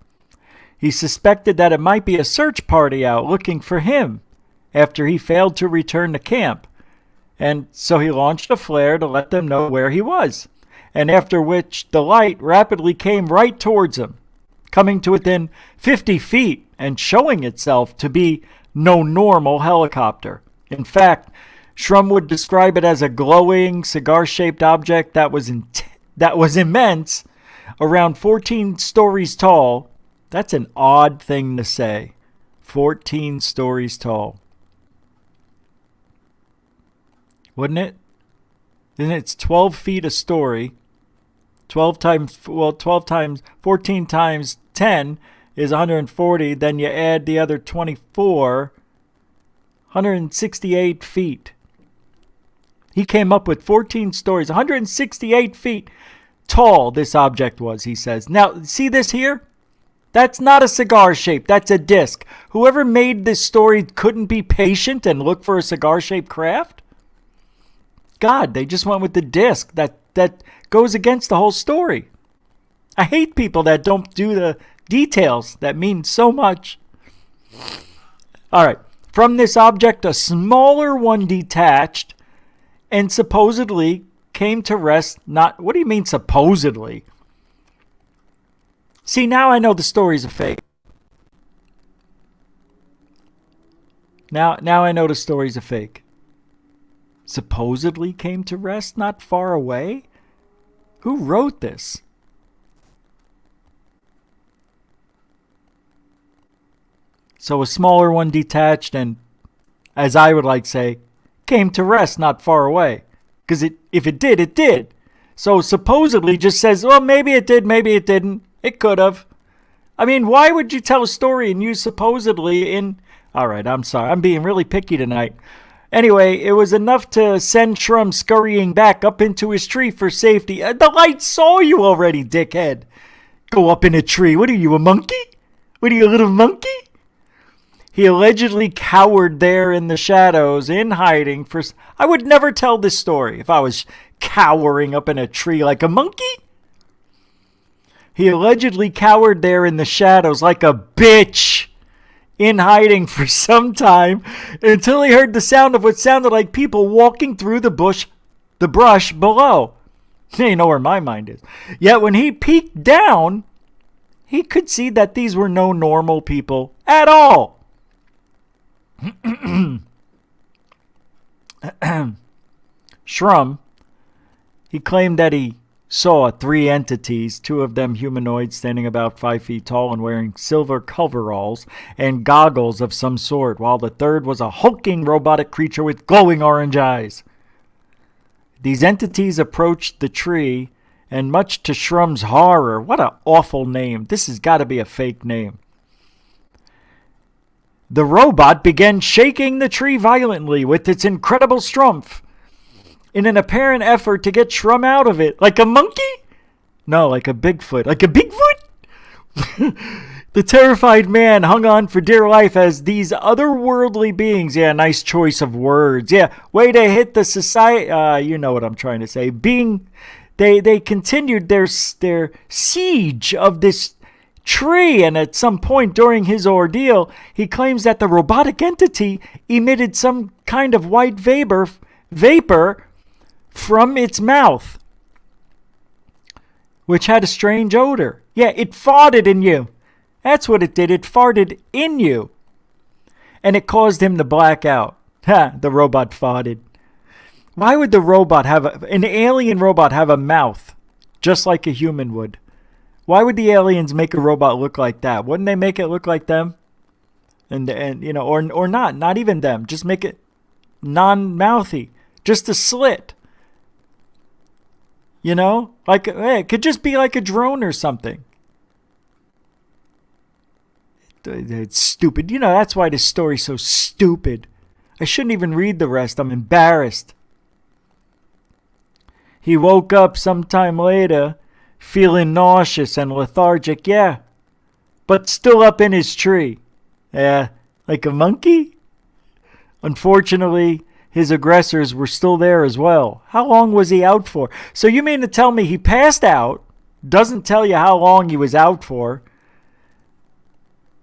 He suspected that it might be a search party out looking for him after he failed to return to camp, and so he launched a flare to let them know where he was, and after which the light rapidly came right towards him, coming to within 50 feet and showing itself to be no normal helicopter. In fact, Shrum would describe it as a glowing, cigar-shaped object that was immense, around 14 stories tall. That's an odd thing to say. 14 stories tall. Wouldn't it? Then it's 12 feet a story. 14 times 10 is 140. Then you add the other 24, 168 feet. He came up with 14 stories, 168 feet tall this object was, he says. Now, see this here? That's not a cigar shape. That's a disc. Whoever made this story couldn't be patient and look for a cigar-shaped craft? God, they just went with the disc. That goes against the whole story. I hate people that don't do the details that mean so much. All right. From this object, a smaller one detached and supposedly came to rest. Not, what do you mean supposedly? See, now I know the story's a fake. Now I know the story's a fake. Supposedly came to rest not far away? Who wrote this? So a smaller one detached and, as I would like to say, came to rest not far away. Because if it did, it did. So supposedly just says, well, maybe it did, maybe it didn't. It could have. I mean, why would you tell a story and use supposedly in... All right, I'm sorry. I'm being really picky tonight. Anyway, it was enough to send Shrum scurrying back up into his tree for safety. The light saw you already, dickhead. Go up in a tree. What are you, a monkey? What are you, a little monkey? He allegedly cowered there in the shadows, in hiding for... I would never tell this story if I was cowering up in a tree like a monkey. He allegedly cowered there in the shadows like a bitch, in hiding for some time, until he heard the sound of what sounded like people walking through the brush below. You know where my mind is. Yet when he peeked down, he could see that these were no normal people at all. Shrum, he claimed that he saw 3 entities, 2 of them humanoids standing about 5 feet tall and wearing silver coveralls and goggles of some sort, while the third was a hulking robotic creature with glowing orange eyes. These entities approached the tree, and much to Shrum's horror, what an awful name. This has got to be a fake name. The robot began shaking the tree violently with its incredible strength in an apparent effort to get Shrum out of it. Like a monkey? No, like a Bigfoot. Like a Bigfoot? The terrified man hung on for dear life as these otherworldly beings, yeah, nice choice of words, yeah, way to hit the society, you know what I'm trying to say, they continued their siege of this tree, and at some point during his ordeal, he claims that the robotic entity emitted some kind of white vapor from its mouth, which had a strange odor. Yeah, it farted in you. That's what it did. It farted in you. And it caused him to black out. Ha, the robot farted. Why would the robot an alien robot have a mouth just like a human would? Why would the aliens make a robot look like that? Wouldn't they make it look like them? and you know, or not even them. Just make it non-mouthy, just a slit. You know, like hey, it could just be like a drone or something. It's stupid. You know, that's why this story's so stupid. I shouldn't even read the rest. I'm embarrassed. He woke up sometime later, feeling nauseous and lethargic, yeah, but still up in his tree. Yeah, like a monkey? Unfortunately, his aggressors were still there as well. How long was he out for? So you mean to tell me he passed out, doesn't tell you how long he was out for,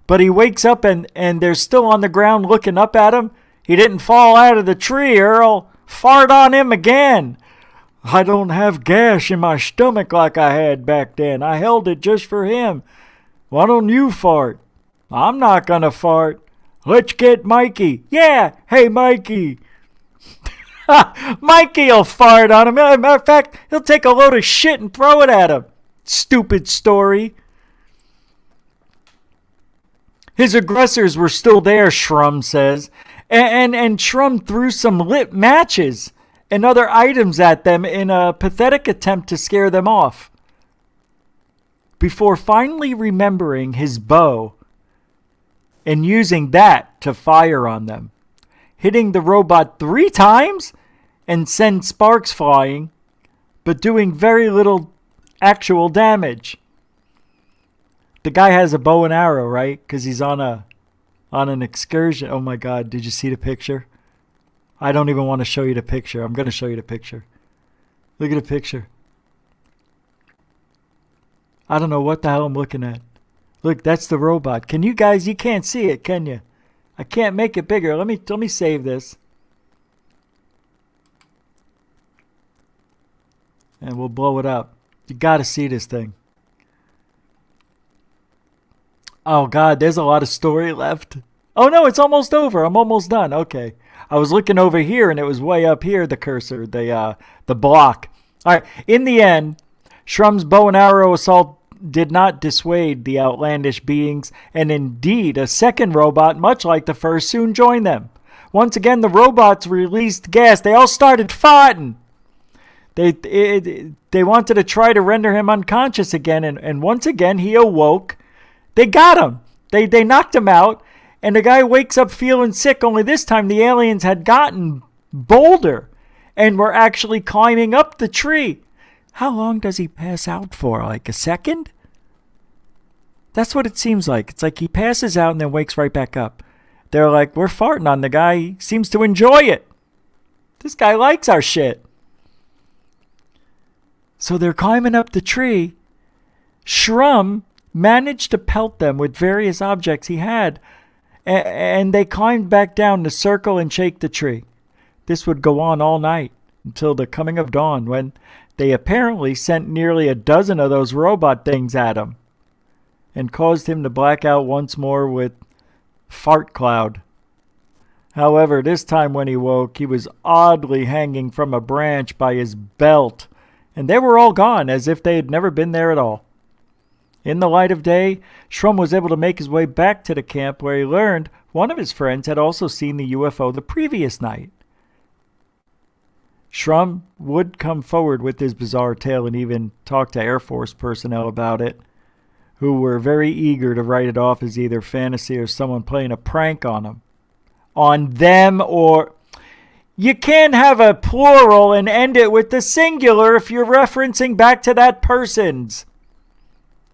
but he wakes up and they're still on the ground looking up at him? He didn't fall out of the tree, Earl. Fart on him again. I don't have gas in my stomach like I had back then. I held it just for him. Why don't you fart? I'm not gonna fart. Let's get Mikey. Yeah, hey Mikey. Mikey'll fart on him. Matter of fact, he'll take a load of shit and throw it at him. Stupid story. His aggressors were still there, Shrum says. And Shrum threw some lit matches and other items at them in a pathetic attempt to scare them off. Before finally remembering his bow and using that to fire on them, hitting the robot 3 times and send sparks flying, but doing very little actual damage. The guy has a bow and arrow, right? Because he's on an excursion. Oh my God, did you see the picture? I don't even want to show you the picture. I'm going to show you the picture. Look at the picture. I don't know what the hell I'm looking at. Look, that's the robot. Can you guys, you can't see it, can you? I can't make it bigger. Let me save this. And we'll blow it up. You got to see this thing. Oh God, there's a lot of story left. Oh no, it's almost over. I'm almost done. Okay. I was looking over here and it was way up here, the cursor, the block. All right. In the end, Shrum's bow and arrow assault did not dissuade the outlandish beings, and indeed, a second robot, much like the first, soon joined them. Once again, the robots released gas. They all started farting. They wanted to try to render him unconscious again, and once again, he awoke. They got him. They knocked him out. And the guy wakes up feeling sick, only this time the aliens had gotten bolder and were actually climbing up the tree. How long does he pass out for? Like a second? That's what it seems like. It's like he passes out and then wakes right back up. They're like, we're farting on the guy. He seems to enjoy it. This guy likes our shit. So they're climbing up the tree. Shrum managed to pelt them with various objects he had, and they climbed back down to circle and shake the tree. This would go on all night until the coming of dawn, when they apparently sent nearly a dozen of those robot things at him and caused him to black out once more with fart cloud. However, this time when he woke, he was oddly hanging from a branch by his belt, and they were all gone as if they had never been there at all. In the light of day, Shrum was able to make his way back to the camp, where he learned one of his friends had also seen the UFO the previous night. Shrum would come forward with his bizarre tale and even talk to Air Force personnel about it, who were very eager to write it off as either fantasy or someone playing a prank on him. On them, or... You can't have a plural and end it with the singular if you're referencing back to that person's.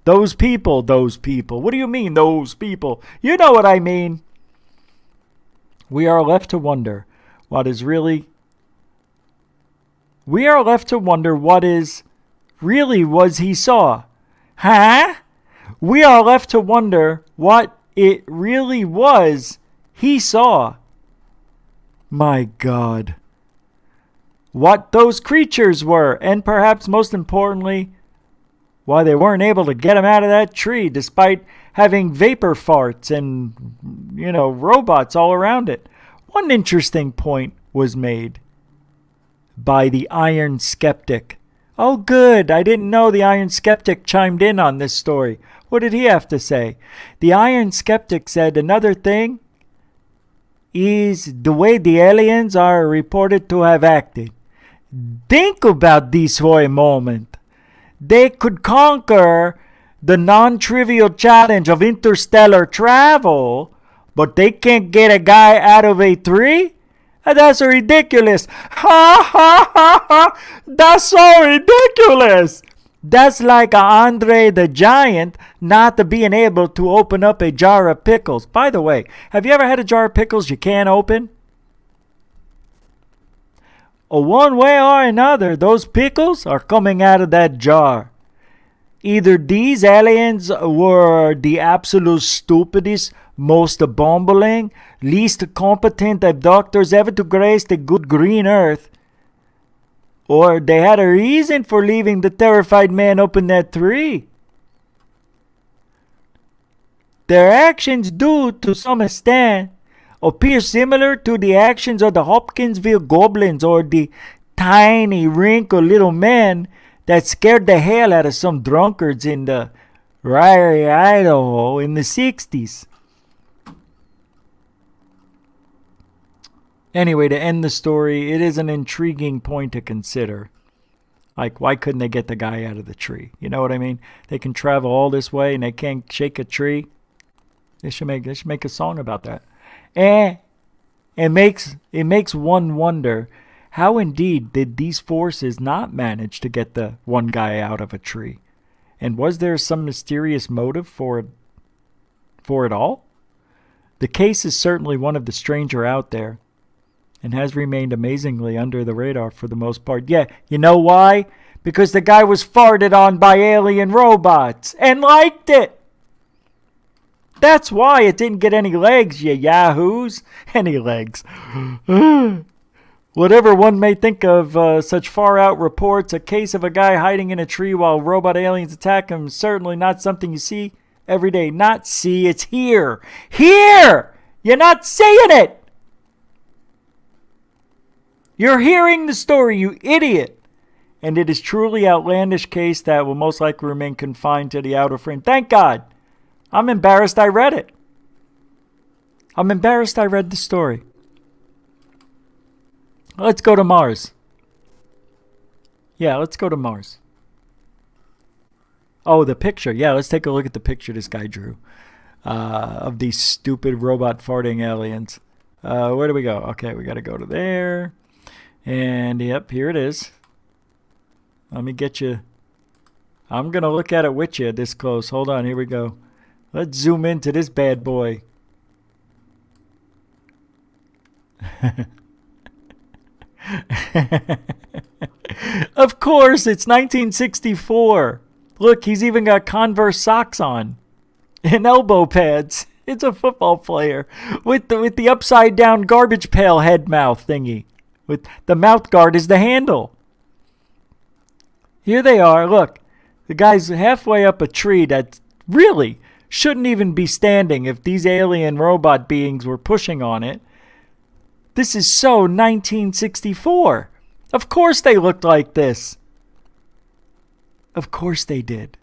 Those people. What do you mean, those people? You know what I mean. We are left to wonder what is really was he saw. Huh? We are left to wonder what it really was he saw. My God. What those creatures were, and perhaps most importantly, why they weren't able to get him out of that tree despite having vapor farts and, robots all around it. One interesting point was made by the Iron Skeptic Oh, good. I didn't know the Iron Skeptic chimed in on this story. What did he have to say? The Iron Skeptic said another thing is the way the aliens are reported to have acted. Think about this for a moment. They could conquer the non-trivial challenge of interstellar travel, but they can't get a guy out of a tree? That's ridiculous. Ha ha ha ha. That's so ridiculous. That's like Andre the Giant not being able to open up a jar of pickles. By the way, have you ever had a jar of pickles you can't open? One way or another, those pickles are coming out of that jar. Either these aliens were the absolute stupidest, most bumbling, least competent abductors ever to grace the good green earth, or they had a reason for leaving the terrified man up in that tree. Their actions do, to some extent, appear similar to the actions of the Hopkinsville goblins or the tiny, wrinkled little men that scared the hell out of some drunkards in the Ryrie, Idaho in the 60s. Anyway, to end the story, it is an intriguing point to consider. Like, why couldn't they get the guy out of the tree? You know what I mean? They can travel all this way and they can't shake a tree. They should make a song about that. And it makes one wonder, how indeed did these forces not manage to get the one guy out of a tree? And was there some mysterious motive for it all? The case is certainly one of the stranger out there, and has remained amazingly under the radar for the most part. Yeah, you know why? Because the guy was farted on by alien robots and liked it. That's why it didn't get any legs, you yahoos. Any legs. Whatever one may think of such far-out reports, a case of a guy hiding in a tree while robot aliens attack him is certainly not something you see every day. Not see, it's here. Here! You're not seeing it! You're hearing the story, you idiot! And it is truly outlandish case that will most likely remain confined to the outer frame. Thank God! I'm embarrassed I read it. I'm embarrassed I read the story. Let's go to Mars. Yeah, let's go to Mars. Oh, the picture. Yeah, let's take a look at the picture this guy drew of these stupid robot farting aliens. Where do we go? Okay, we got to go to there. And, yep, here it is. Let me get you. I'm going to look at it with you this close. Hold on, here we go. Let's zoom into this bad boy. Of course, it's 1964. Look, he's even got Converse socks on and elbow pads. It's a football player with the upside down garbage pail head mouth thingy. With the mouth guard is the handle. Here they are. Look, the guy's halfway up a tree that really shouldn't even be standing if these alien robot beings were pushing on it. This is so 1964. Of course they looked like this. Of course they did.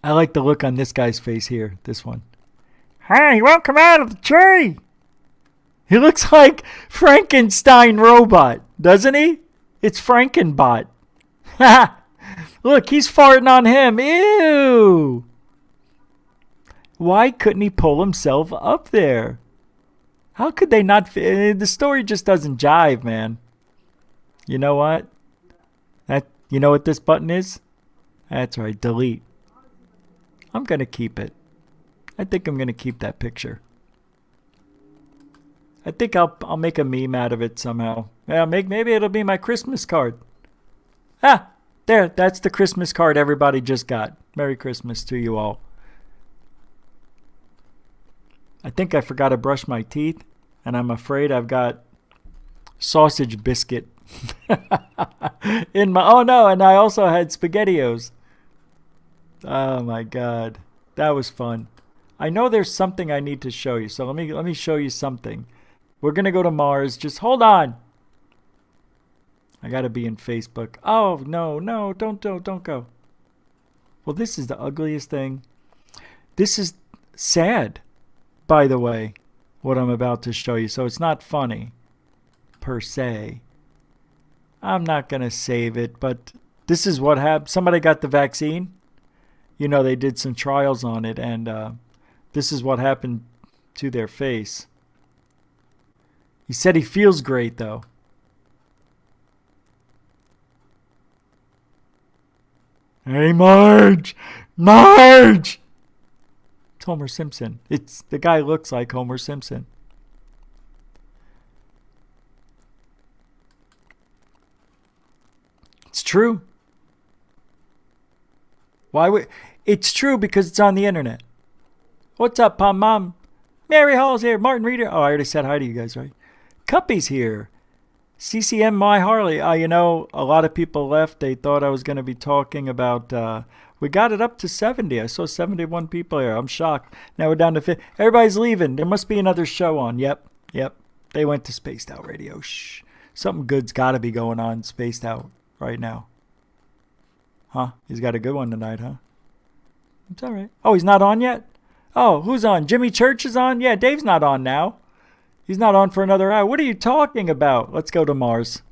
I like the look on this guy's face here, this one. Hey, he won't come out of the tree. He looks like Frankenstein robot, doesn't he? It's Frankenbot. Look, he's farting on him. Ew. Why couldn't he pull himself up there? How could they not? The story just doesn't jive, man. You know what? You know what this button is? That's right, delete. I'm going to keep it. I think I'm going to keep that picture. I think I'll make a meme out of it somehow. Yeah, maybe it'll be my Christmas card. Ah, there, that's the Christmas card everybody just got. Merry Christmas to you all. I think I forgot to brush my teeth, and I'm afraid I've got sausage biscuit in my. Oh no, and I also had SpaghettiOs. Oh my God, that was fun. I know there's something I need to show you, so let me show you something. We're gonna go to Mars. Just hold on. I gotta be in Facebook. Oh, no, don't go. Well, this is the ugliest thing. This is sad, by the way, what I'm about to show you. So it's not funny, per se. I'm not gonna save it, but this is what happened. Somebody got the vaccine. You know, they did some trials on it, and this is what happened to their face. He said he feels great, though. Hey, Marge! Marge! It's Homer Simpson. The guy looks like Homer Simpson. It's true. Why would... It's true because it's on the internet. What's up, Pom Mom? Mary Hall's here. Martin Reeder. Oh, I already said hi to you guys, right? Cuppy's here. CCM My Harley. You know, a lot of people left. They thought I was going to be talking about... we got it up to 70. I saw 71 people here. I'm shocked. Now we're down to 50. Everybody's leaving. There must be another show on. Yep. They went to Spaced Out Radio. Shh. Something good's got to be going on Spaced Out right now. Huh? He's got a good one tonight, huh? It's all right. Oh, he's not on yet? Oh, who's on? Jimmy Church is on? Yeah, Dave's not on now. He's not on for another hour. What are you talking about? Let's go to Mars.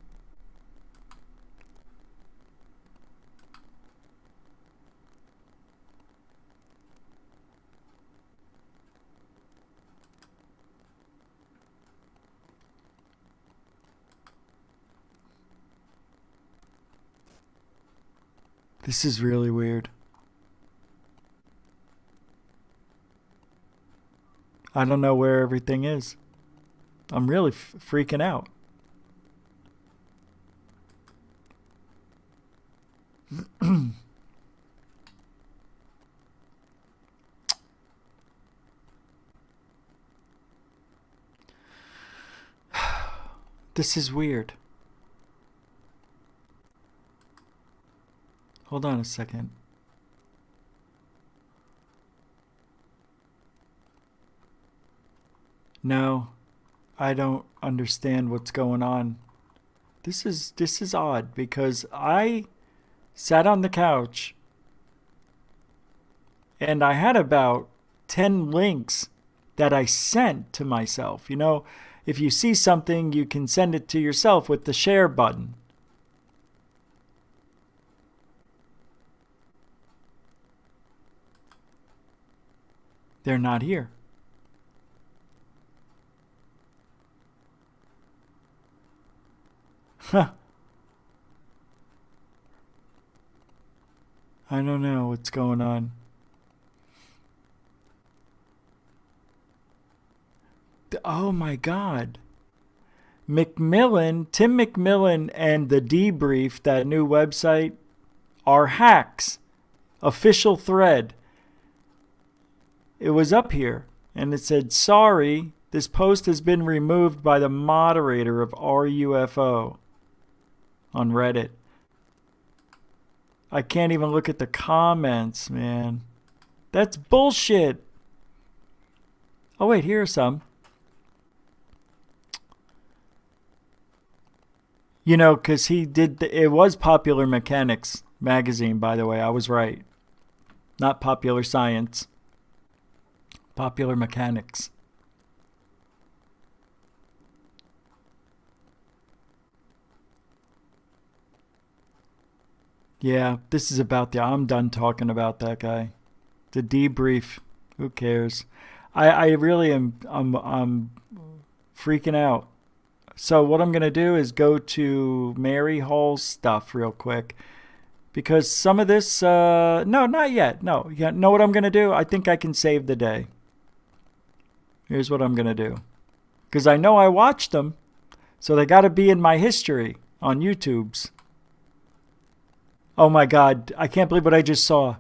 This is really weird. I don't know where everything is. I'm really freaking out. This is weird. Hold on a second. No, I don't understand what's going on. This is odd because I sat on the couch and I had about 10 links that I sent to myself. You know, if you see something, you can send it to yourself with the share button. They're not here. Huh. I don't know what's going on. Oh my God. Tim McMillan and The Debrief, that new website, are hacks. Official thread. It was up here and it said, sorry, this post has been removed by the moderator of RUFO on Reddit. I can't even look at the comments, man. That's bullshit. Oh, wait, here are some. You know, because he did, it was Popular Mechanics magazine, by the way. I was right. Not Popular Science. Popular Mechanics. Yeah, this is about I'm done talking about that guy. The Debrief. Who cares? I really am, I'm freaking out. So what I'm going to do is go to Mary Hall's stuff real quick. Because some of this, no, not yet. No, you know what I'm going to do? I think I can save the day. Here's what I'm going to do. Because I know I watched them. So they got to be in my history on YouTube's. Oh my God, I can't believe what I just saw.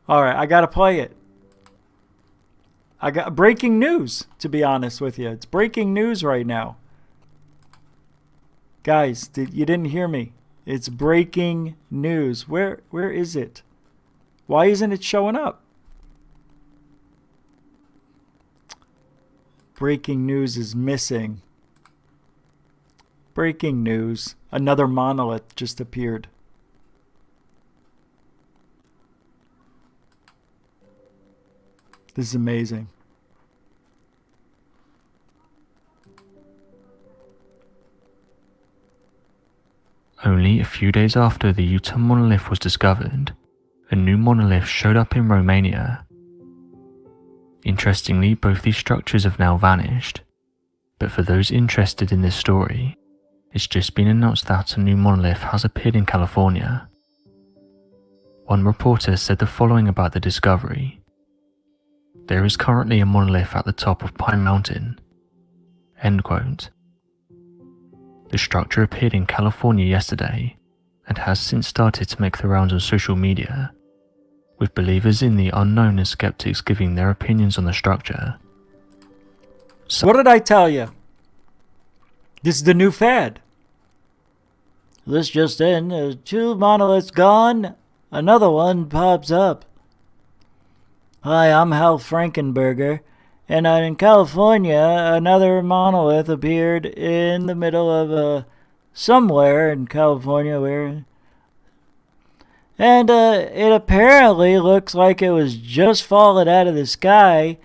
All right, I got to play it. I got breaking news, to be honest with you. It's breaking news right now. Guys, you didn't hear me. It's breaking news. Where is it? Why isn't it showing up? Breaking news is missing. Breaking news. Another monolith just appeared. This is amazing. Only a few days after the Utah monolith was discovered, a new monolith showed up in Romania. Interestingly, both these structures have now vanished, but for those interested in this story, it's just been announced that a new monolith has appeared in California. One reporter said the following about the discovery. There is currently a monolith at the top of Pine Mountain. End quote. The structure appeared in California yesterday and has since started to make the rounds on social media, with believers in the unknown and skeptics giving their opinions on the structure. So what did I tell you? This is the new fad. This just in, 2 monoliths gone, another one pops up. Hi, I'm Hal Frankenberger, and in California, another monolith appeared in the middle of somewhere in California where... And it apparently looks like it was just falling out of the sky.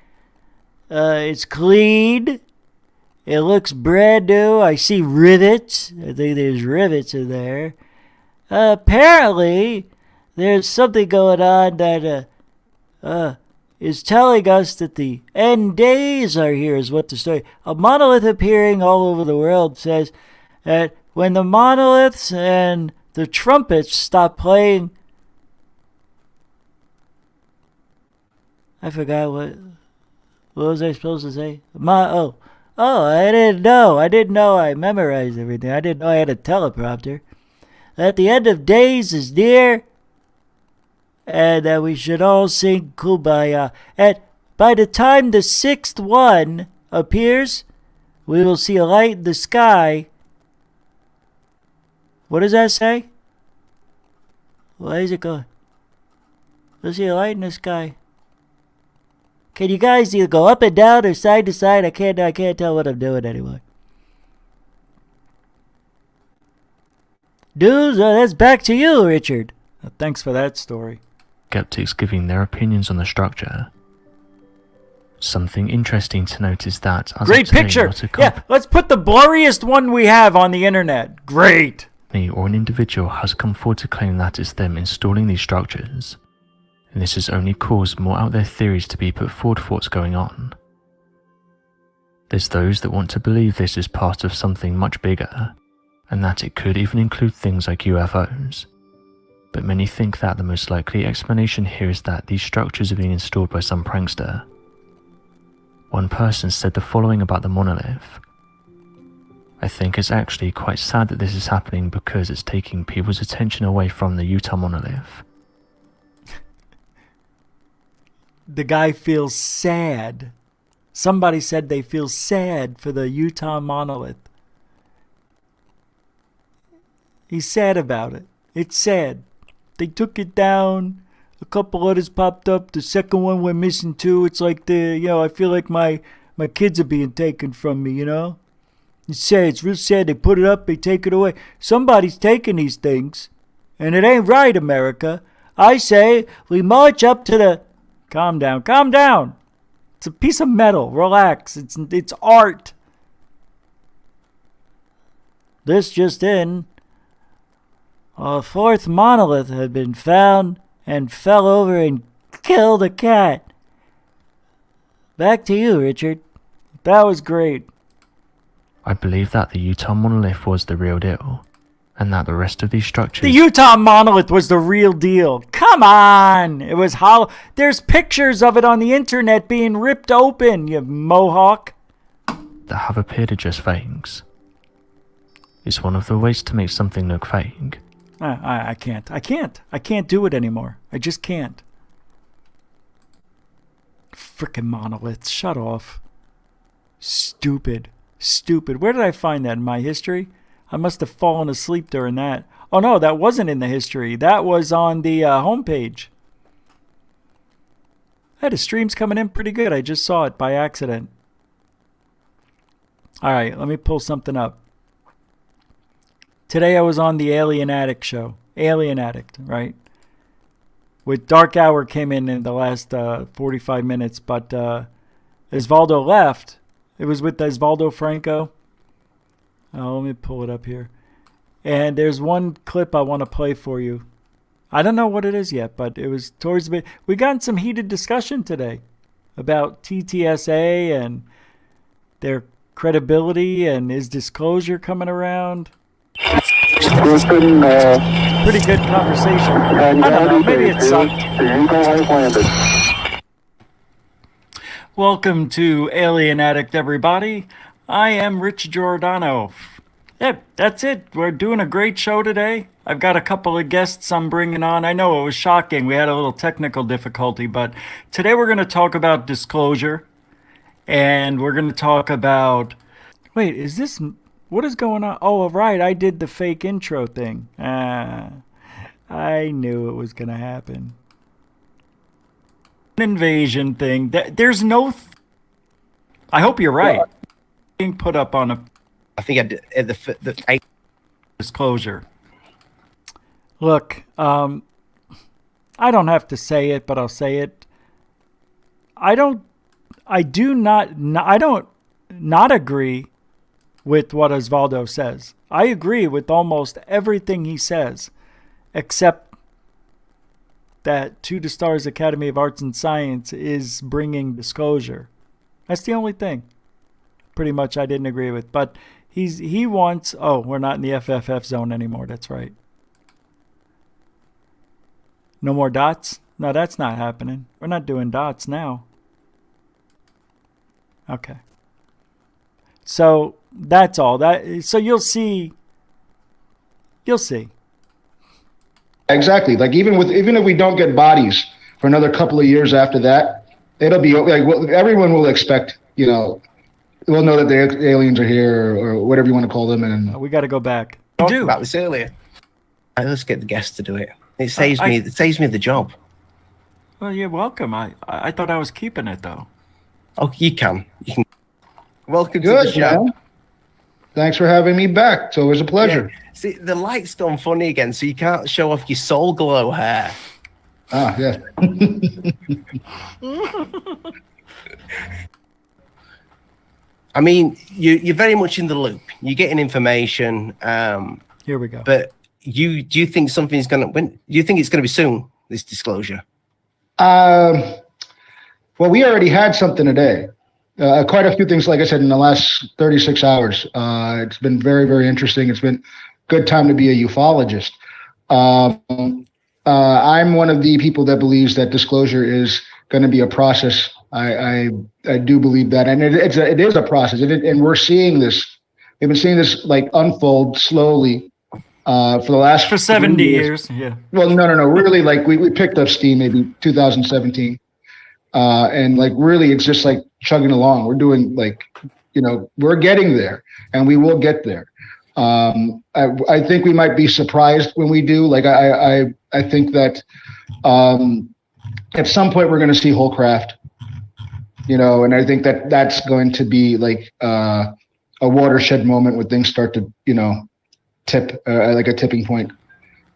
It's clean. It looks brand new. I see rivets. I think there's rivets in there. Apparently, there's something going on that is telling us that the end days are here, is what the story. A monolith appearing all over the world says that when the monoliths and the trumpets stop playing... I forgot what was I supposed to say? I didn't know. I didn't know I memorized everything. I didn't know I had a teleprompter. That the end of days is near, and that we should all sing Kumbaya. And by the time the 6th one appears, we will see a light in the sky. What does that say? Why is it going? We'll see a light in the sky. Can you guys either go up and down or side to side? I can't tell what I'm doing anymore. Dudes, that's back to you, Richard. Thanks for that story. Skeptics giving their opinions on the structure. Something interesting to note is that... Great picture! Yeah, let's put the blurriest one we have on the internet. Great! Or an individual has come forward to claim that it's them installing these structures. And this has only caused more out there theories to be put forward for what's going on. There's those that want to believe this is part of something much bigger, and that it could even include things like UFOs. But many think that the most likely explanation here is that these structures are being installed by some prankster. One person said the following about the monolith. I think it's actually quite sad that this is happening because it's taking people's attention away from the Utah monolith. The guy feels sad. Somebody said they feel sad for the Utah monolith. He's sad about it. It's sad. They took it down. A couple others popped up. The second one went missing too. It's like I feel like my kids are being taken from me, It's sad. It's real sad. They put it up. They take it away. Somebody's taking these things. And it ain't right, America. I say we march up to the... Calm down. Calm down. It's a piece of metal. Relax. It's art. This just in. A 4th monolith had been found and fell over and killed a cat. Back to you, Richard. That was great. I believe that the Utah monolith was the real deal, and that the rest of these structures... The Utah monolith was the real deal. Come on! It was hollow. There's pictures of it on the internet being ripped open, you mohawk. That have appeared are just fakes. It's one of the ways to make something look fake. I can't. I can't do it anymore. I just can't. Frickin' monoliths. Shut off. Stupid. Where did I find that in my history? I must have fallen asleep during that. Oh no, that wasn't in the history. That was on the homepage. The stream's coming in pretty good. I just saw it by accident. Alright, let me pull something up. Today I was on the Alien Addict show. Alien Addict, right? With Dark Hour came in the last 45 minutes, but Osvaldo left. It was with Osvaldo Franco. Let me pull it up here. And there's one clip I want to play for you. I don't know what it is yet, but it was towards the... We got in some heated discussion today about TTSA and their credibility and is disclosure coming around. Pretty good conversation. I don't know, maybe it sucked. Welcome to Alien Addict, everybody. I am Rich Giordano. Yep, that's it. We're doing a great show today. I've got a couple of guests I'm bringing on. I know it was shocking. We had a little technical difficulty, but today we're going to talk about disclosure. And we're going to talk about... Wait, is this... What is going on? Oh, right. I did the fake intro thing. I knew it was going to happen. An invasion thing. There's no... I hope you're right. Being put up on a... I think I did the disclosure. Look, I don't have to say it, but I'll say it. I don't not agree with what Osvaldo says. I agree with almost everything he says, except that To the Stars Academy of Arts and Science is bringing disclosure. That's the only thing pretty much I didn't agree with. But he wants... Oh, we're not in the FFF zone anymore. That's right. No more dots? No, that's not happening. We're not doing dots now. Okay. So that's all. So you'll see. You'll see. Exactly. Like even if we don't get bodies for another couple of years after that, it'll be like everyone will expect. We'll know that the aliens are here or whatever you want to call them. And we got to go back. We talked about this earlier. Let's get the guests to do it. It saves me. It saves me the job. Well, you're welcome. I thought I was keeping it though. Oh, you can. Welcome Good, to the show. Man. Thanks for having me back. It's always a pleasure. Yeah. See, the light's gone funny again, so you can't show off your soul glow hair. Ah, yeah. I mean, you're very much in the loop. You're getting information. Here we go. But do you think something's going to... Do you think it's going to be soon, this disclosure? Well, we already had something today. Quite a few things, like I said, in the last 36 hours. It's been very, very interesting. It's been a good time to be a ufologist. I'm one of the people that believes that disclosure is going to be a process. I do believe that, and it is a process, and we're seeing this. We've been seeing this like unfold slowly for the last 70 years. Yeah. Well, no. Really, like we picked up steam maybe 2017, and like really, it's just like chugging along. We're doing like, we're getting there, and we will get there. I think we might be surprised when we do. Like I think that at some point we're going to see whole craft. And I think that that's going to be like a watershed moment when things start to, tip, like a tipping point.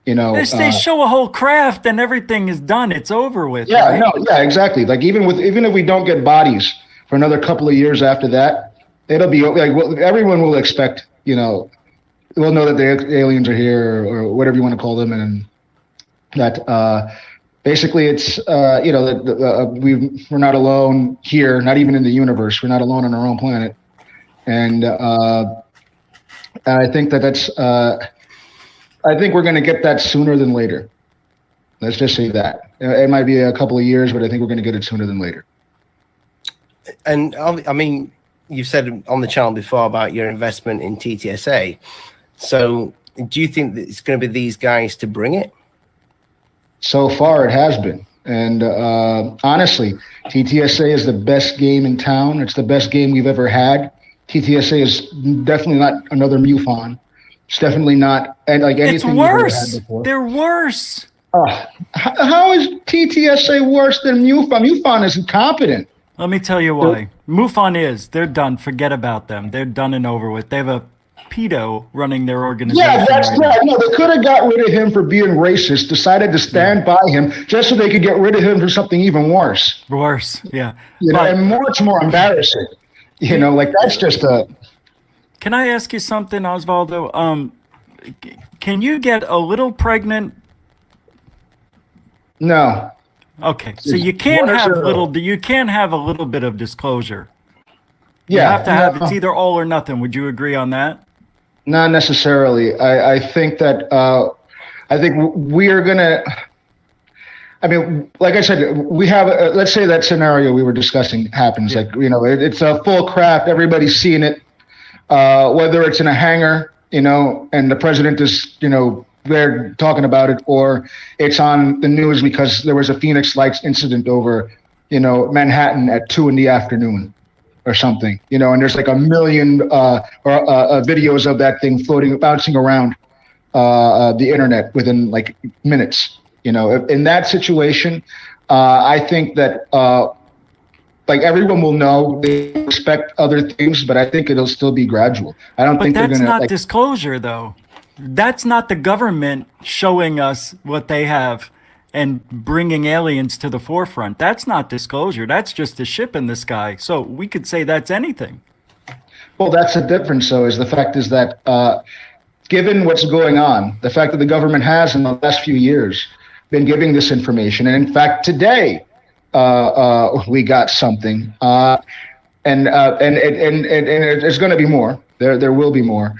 They show a whole craft and everything is done. It's over with. Yeah, right? no, yeah, exactly. Like even if we don't get bodies for another couple of years after that, it'll be like everyone will expect. We'll know that the aliens are here or whatever you want to call them, and that. Basically, it's we're not alone here, not even in the universe. We're not alone on our own planet, and I think that's. I think we're going to get that sooner than later. Let's just say that it might be a couple of years, but I think we're going to get it sooner than later. And I mean, you've said on the channel before about your investment in TTSA. So, do you think that it's going to be these guys to bring it? So far, it has been. And honestly, TTSA is the best game in town. It's the best game we've ever had. TTSA is definitely not another MUFON. It's definitely not like anything we've ever had before. They're worse. How is TTSA worse than MUFON? MUFON is incompetent. Let me tell you why. MUFON is. They're done. Forget about them. They're done and over with. They have a pedo running their organization. Yeah, that's right. No, they could have got rid of him for being racist, decided to stand by him just so they could get rid of him for something even worse. Worse, yeah. And much more embarrassing. Like that's just a... Can I ask you something, Osvaldo? Can you get a little pregnant? No. Okay, so you can't have you can't have a little bit of disclosure. Yeah. You have to have, it's either all or nothing. Would you agree on that? Not necessarily. I think that we are gonna. I mean, like I said, we have. Let's say that scenario we were discussing happens. Yeah. It's a full craft. Everybody's seeing it. Whether it's in a hangar, and the president is, they're talking about it, or it's on the news because there was a Phoenix Lights incident over, Manhattan at 2 p.m. or something, and there's like 1 million videos of that thing bouncing around the internet within like minutes. In that situation, I think that like everyone will know they expect other things, but I think it'll still be gradual. I don't think they're going to. That's not disclosure, though. That's not the government showing us what they have and bringing aliens to the forefront. That's not disclosure. That's just a ship in the sky. So we could say that's anything. Well, that's the difference, though, is the fact is that given what's going on, the fact that the government has in the last few years been giving this information, and in fact today we got something, and there's going to be more. There will be more.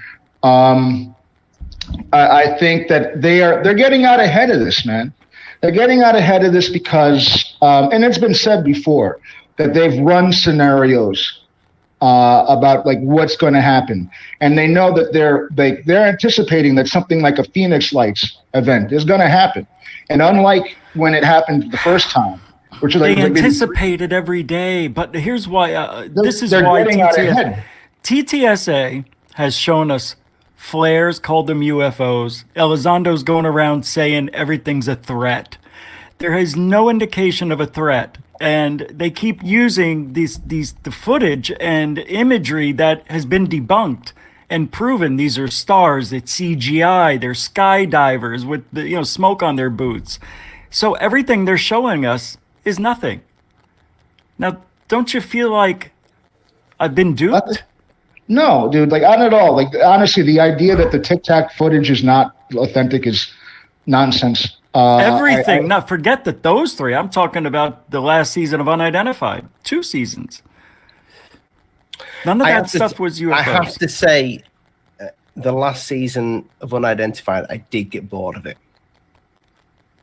I think that they're getting out ahead of this, man. They're getting out ahead of this because, and it's been said before, that they've run scenarios about like what's going to happen, and they know that they're anticipating that something like a Phoenix Lights event is going to happen, and unlike when it happened the first time, which is like they anticipate it every day. But here's why. This is they're why getting out ahead. TTSA has shown us flares, called them UFOs. Elizondo's going around saying everything's a threat. There is no indication of a threat. And they keep using the footage and imagery that has been debunked and proven these are stars, it's CGI, they're skydivers with the, smoke on their boots. So everything they're showing us is nothing. Now, don't you feel like I've been duped? No, dude, like not at all. Like honestly, the idea that the Tic Tac footage is not authentic is nonsense. Everything. Now, forget that those three. I'm talking about the last season of Unidentified. 2 seasons. None of that stuff was UFOs. I have to say, the last season of Unidentified, I did get bored of it.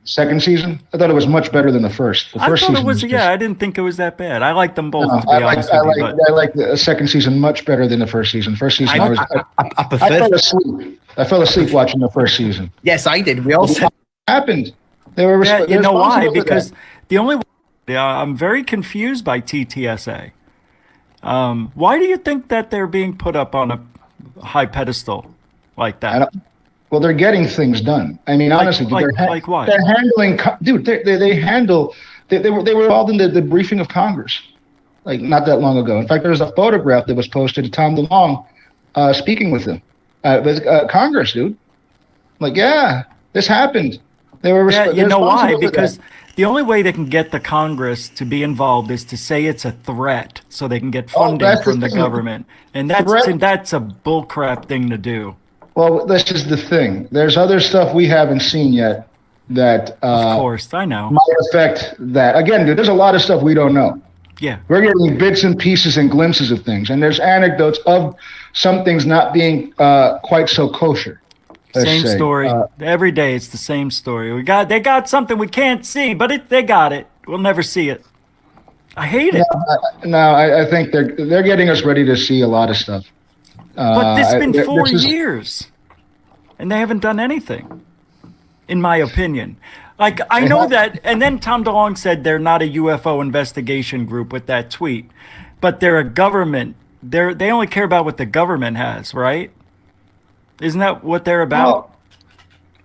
Second season? I thought it was much better than the first. The first season was just... I didn't think it was that bad. I liked them both, to be honest I with you. I like the second season much better than the first season. First season, I fell asleep. I fell asleep watching the first season. Yes, I did. We all said what happened. They were you know why? Because the only I'm very confused by TTSA. Why do you think that they're being put up on a high pedestal like that? Well, they're getting things done. I mean, honestly, like what? They're handling, dude. They handle. They were involved in the briefing of Congress, like not that long ago. In fact, there was a photograph that was posted of Tom DeLonge speaking with them, with Congress, dude. Like, yeah, this happened. They were. You know why? Because the only way they can get the Congress to be involved is to say it's a threat, so they can get funding from the government, and that's a bullcrap thing to do. Well, this is the thing. There's other stuff we haven't seen yet that, of course, I know, might affect that. Again, dude, there's a lot of stuff we don't know. Yeah, we're getting bits and pieces and glimpses of things, and there's anecdotes of some things not being quite so kosher. Same story every day. It's the same story. They got something we can't see, but they got it. We'll never see it. I hate it. I think they're getting us ready to see a lot of stuff. But it's been 4 years, and they haven't done anything, in my opinion. Like, I know that, and then Tom DeLonge said they're not a UFO investigation group with that tweet, but they're a government. They only care about what the government has, right? Isn't that what they're about?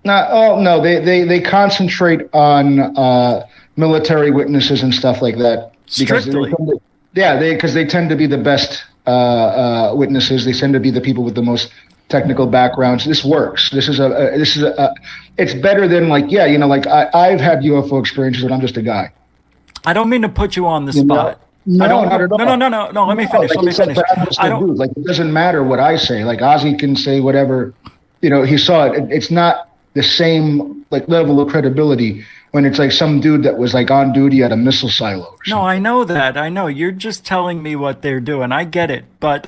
No, they concentrate on military witnesses and stuff like that. Strictly. Because they tend to be the best witnesses. They tend to be the people with the most technical backgrounds. This works. This is it's better than like, yeah, you know, like I've had UFO experiences, but I'm just a guy. I don't mean to put you on the spot. No, I don't, not at all. No. Let me finish. Like, Let me finish. I don't, like, it doesn't matter what I say. Like Ozzy can say whatever, you know, he saw it. It's not the same like level of credibility when it's like some dude that was like on duty at a missile silo. No, I know that. I know. You're just telling me what they're doing. I get it. But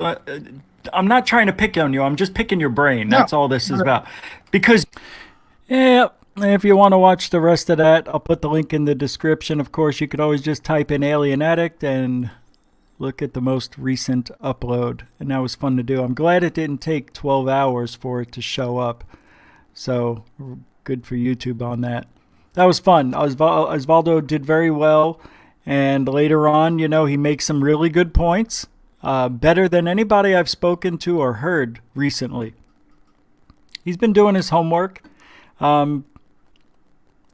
I'm not trying to pick on you. I'm just picking your brain. That's all this is about. Because, yeah, if you want to watch the rest of that, I'll put the link in the description. Of course, you could always just type in Alien Addict and look at the most recent upload. And that was fun to do. I'm glad it didn't take 12 hours for it to show up. So good for YouTube on that. That was fun. Osvaldo did very well. And later on, you know, he makes some really good points. Better than anybody I've spoken to or heard recently. He's been doing his homework.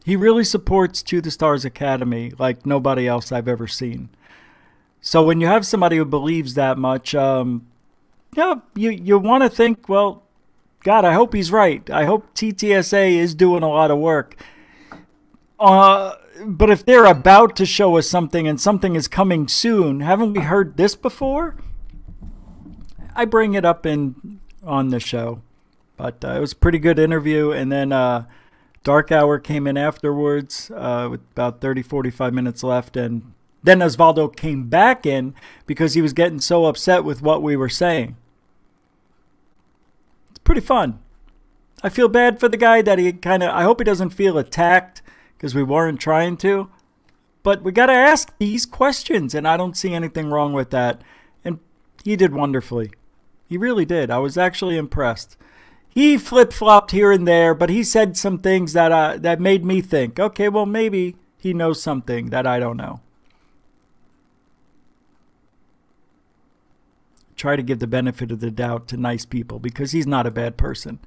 He really supports To the Stars Academy like nobody else I've ever seen. So when you have somebody who believes that much, you want to think, well, God, I hope he's right. I hope TTSA is doing a lot of work. But if they're about to show us something and something is coming soon, haven't we heard this before? I bring it up on the show. But it was a pretty good interview. And then Dark Hour came in afterwards with about 30, 45 minutes left. And then Osvaldo came back in because he was getting so upset with what we were saying. It's pretty fun. I feel bad for the guy that I hope he doesn't feel attacked because we weren't trying to. But we got to ask these questions, and I don't see anything wrong with that. And he did wonderfully. He really did. I was actually impressed. He flip-flopped here and there, but he said some things that made me think, okay, well, maybe he knows something that I don't know. Try to give the benefit of the doubt to nice people because he's not a bad person.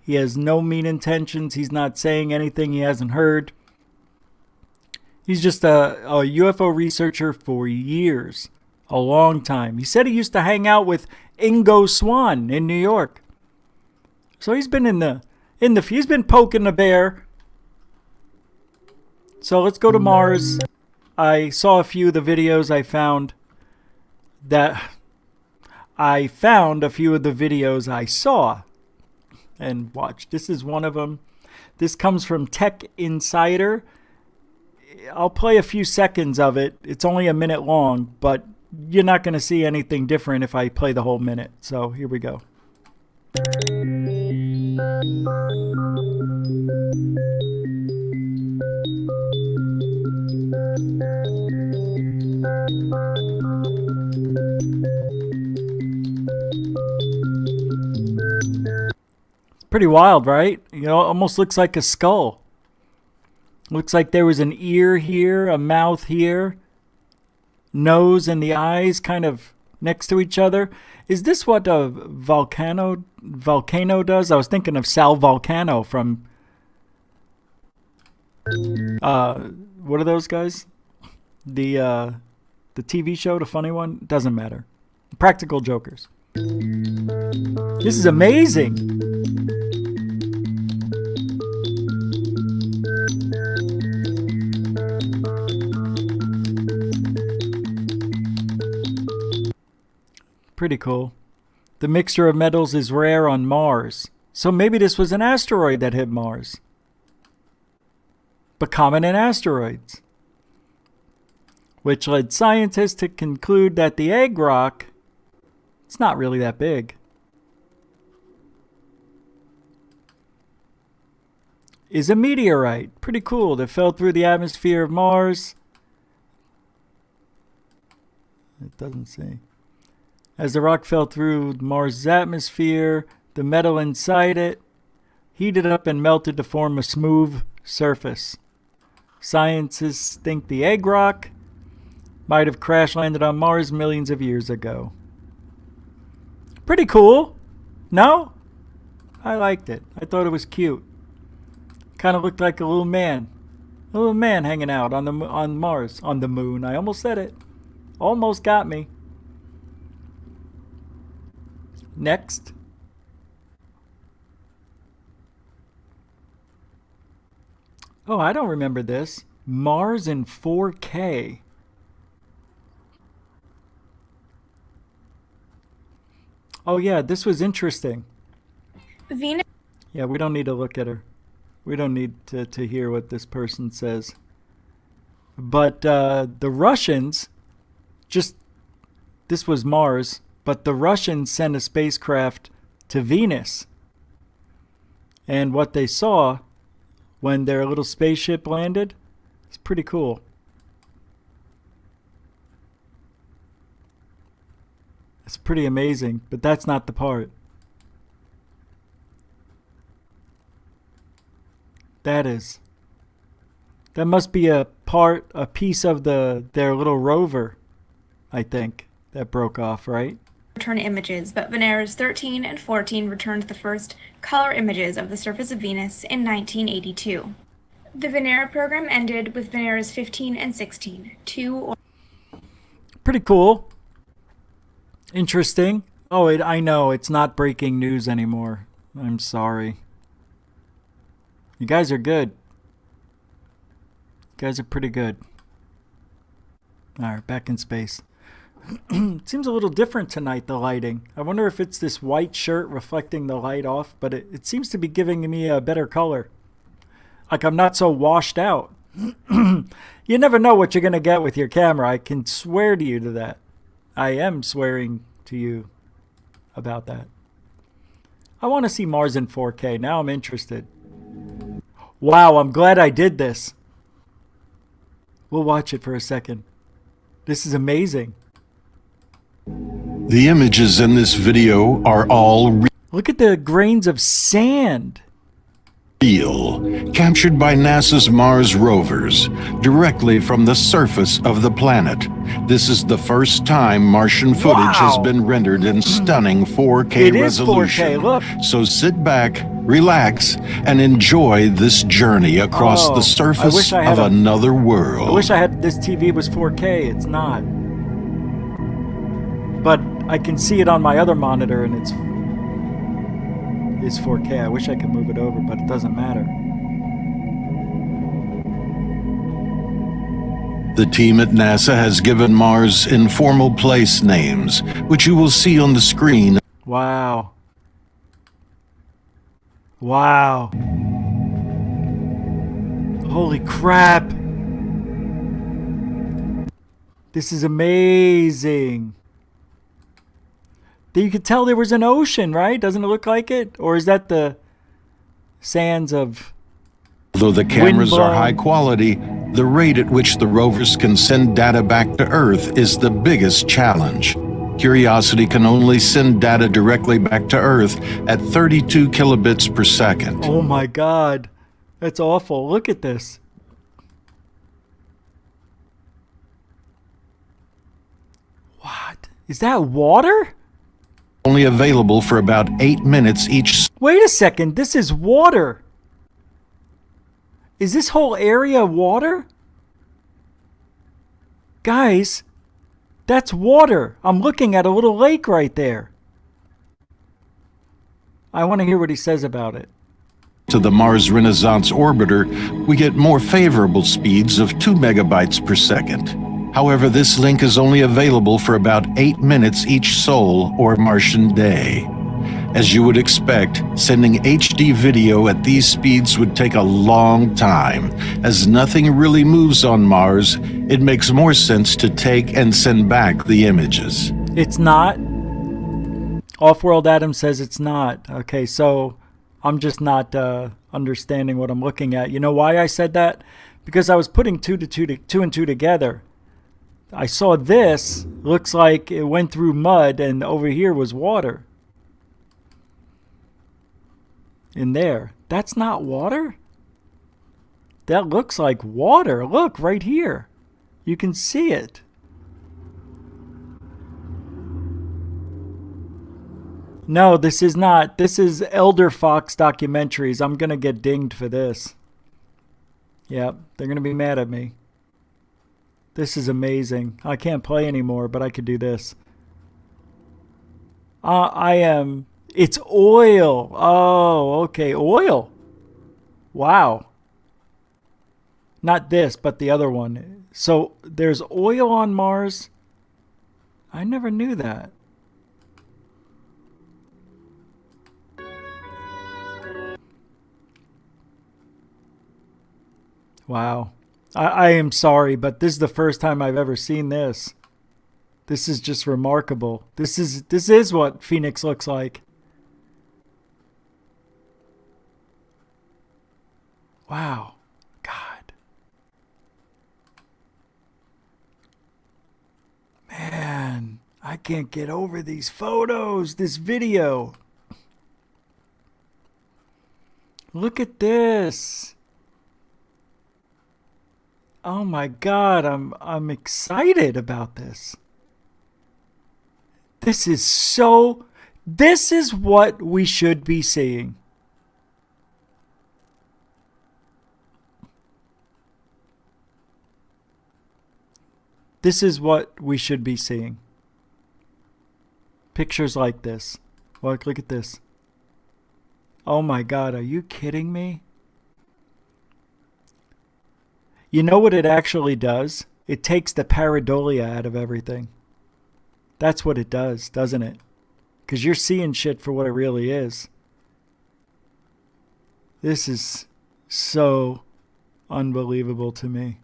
He has no mean intentions. He's not saying anything he hasn't heard. He's just a UFO researcher for years, a long time. He said he used to hang out with Ingo Swann in New York. So he's been he's been poking the bear. So let's go to Mars. I saw a few of the videos. I found a few of the videos I saw and watched. This is one of them. This comes from Tech Insider. I'll play a few seconds of it. It's only a minute long, but you're not going to see anything different if I play the whole minute. So here we go. Pretty wild, right? You know, almost looks like a skull. Looks like there was an ear here, a mouth here, nose and the eyes kind of next to each other. Is this what a volcano does? I was thinking of Sal Volcano from what are those guys? The TV show, the funny one? Doesn't matter. Practical Jokers. This is amazing. Pretty cool. The mixture of metals is rare on Mars. So maybe this was an asteroid that hit Mars. But common in asteroids. Which led scientists to conclude that the egg rock, it's not really that big. Is a meteorite. Pretty cool. That fell through the atmosphere of Mars. It doesn't say. As the rock fell through Mars' atmosphere, the metal inside it heated up and melted to form a smooth surface. Scientists think the egg rock might have crash-landed on Mars millions of years ago. Pretty cool. No? I liked it. I thought it was cute. Kind of looked like a little man. A little man hanging out on Mars, on the moon. I almost said it. Almost got me. Next. Oh, I don't remember this. Mars in 4K. Oh, yeah, this was interesting. Venus. Yeah, we don't need to look at her. We don't need to hear what this person says. But the Russians, this was Mars, but the Russians sent a spacecraft to Venus. And what they saw when their little spaceship landed, it's pretty cool. It's pretty amazing, but that's not the part. That is. That must be a piece of their little rover, I think, that broke off, right? Return images, but Venera's 13 and 14 returned the first color images of the surface of Venus in 1982. The Venera program ended with Venera's 15 and 16, Pretty cool. Interesting. Oh, I know, it's not breaking news anymore. I'm sorry. You guys are good. You guys are pretty good. Alright, back in space. It seems a little different tonight, the lighting. I wonder if it's this white shirt reflecting the light off, but it seems to be giving me a better color. Like I'm not so washed out. You never know what you're going to get with your camera. I can swear to you to that. I am swearing to you about that. I want to see Mars in 4K. Now I'm interested. Wow, I'm glad I did this. We'll watch it for a second. This is amazing. The images in this video are all Look at the grains of sand. real, captured by NASA's Mars rovers, directly from the surface of the planet. This is the first time Martian footage has been rendered in stunning 4K resolution. It is 4K, look. So sit back, relax, and enjoy this journey across the surface of another world. I wish I had this TV was 4K. It's not. But I can see it on my other monitor, and it's 4K. I wish I could move it over, but it doesn't matter. The team at NASA has given Mars informal place names, which you will see on the screen. Wow. Wow. Holy crap. This is amazing. You could tell there was an ocean, right? Doesn't it look like it? Or is that the sands of... Although the cameras are high quality, the rate at which the rovers can send data back to Earth is the biggest challenge. Curiosity can only send data directly back to Earth at 32 kilobits per second. Oh my God. That's awful. Look at this. What? Is that water? Only available for about 8 minutes each. Wait a second. This is water. Is this whole area water? Guys, that's water. I'm looking at a little lake right there. I want to hear what he says about it. To the Mars Renaissance orbiter, we get more favorable speeds of 2 megabytes per second. However, this link is only available for about 8 minutes each sol or Martian day. As you would expect, sending HD video at these speeds would take a long time. As nothing really moves on Mars, it makes more sense to take and send back the images. It's not. Off-World Adam says it's not. Okay, so I'm just not understanding what I'm looking at. You know why I said that? Because I was putting two and two together. I saw this, looks like it went through mud, and over here was water. In there. That's not water? That looks like water. Look, right here. You can see it. No, this is not. This is Elder Fox Documentaries. I'm going to get dinged for this. Yep, they're going to be mad at me. This is amazing. I can't play anymore, but I could do this. It's oil. Oh, okay, oil. Wow. Not this, but the other one. So there's oil on Mars. I never knew that. Wow. I am sorry, but this is the first time I've ever seen this. This is just remarkable. This is what Phoenix looks like. Wow. God. Man, I can't get over these photos, this video. Look at this. Oh my God, I'm excited about this. This is what we should be seeing. This is what we should be seeing. Pictures like this. Look at this. Oh my God, are you kidding me? You know what it actually does? It takes the pareidolia out of everything. That's what it does, doesn't it? Because you're seeing shit for what it really is. This is so unbelievable to me.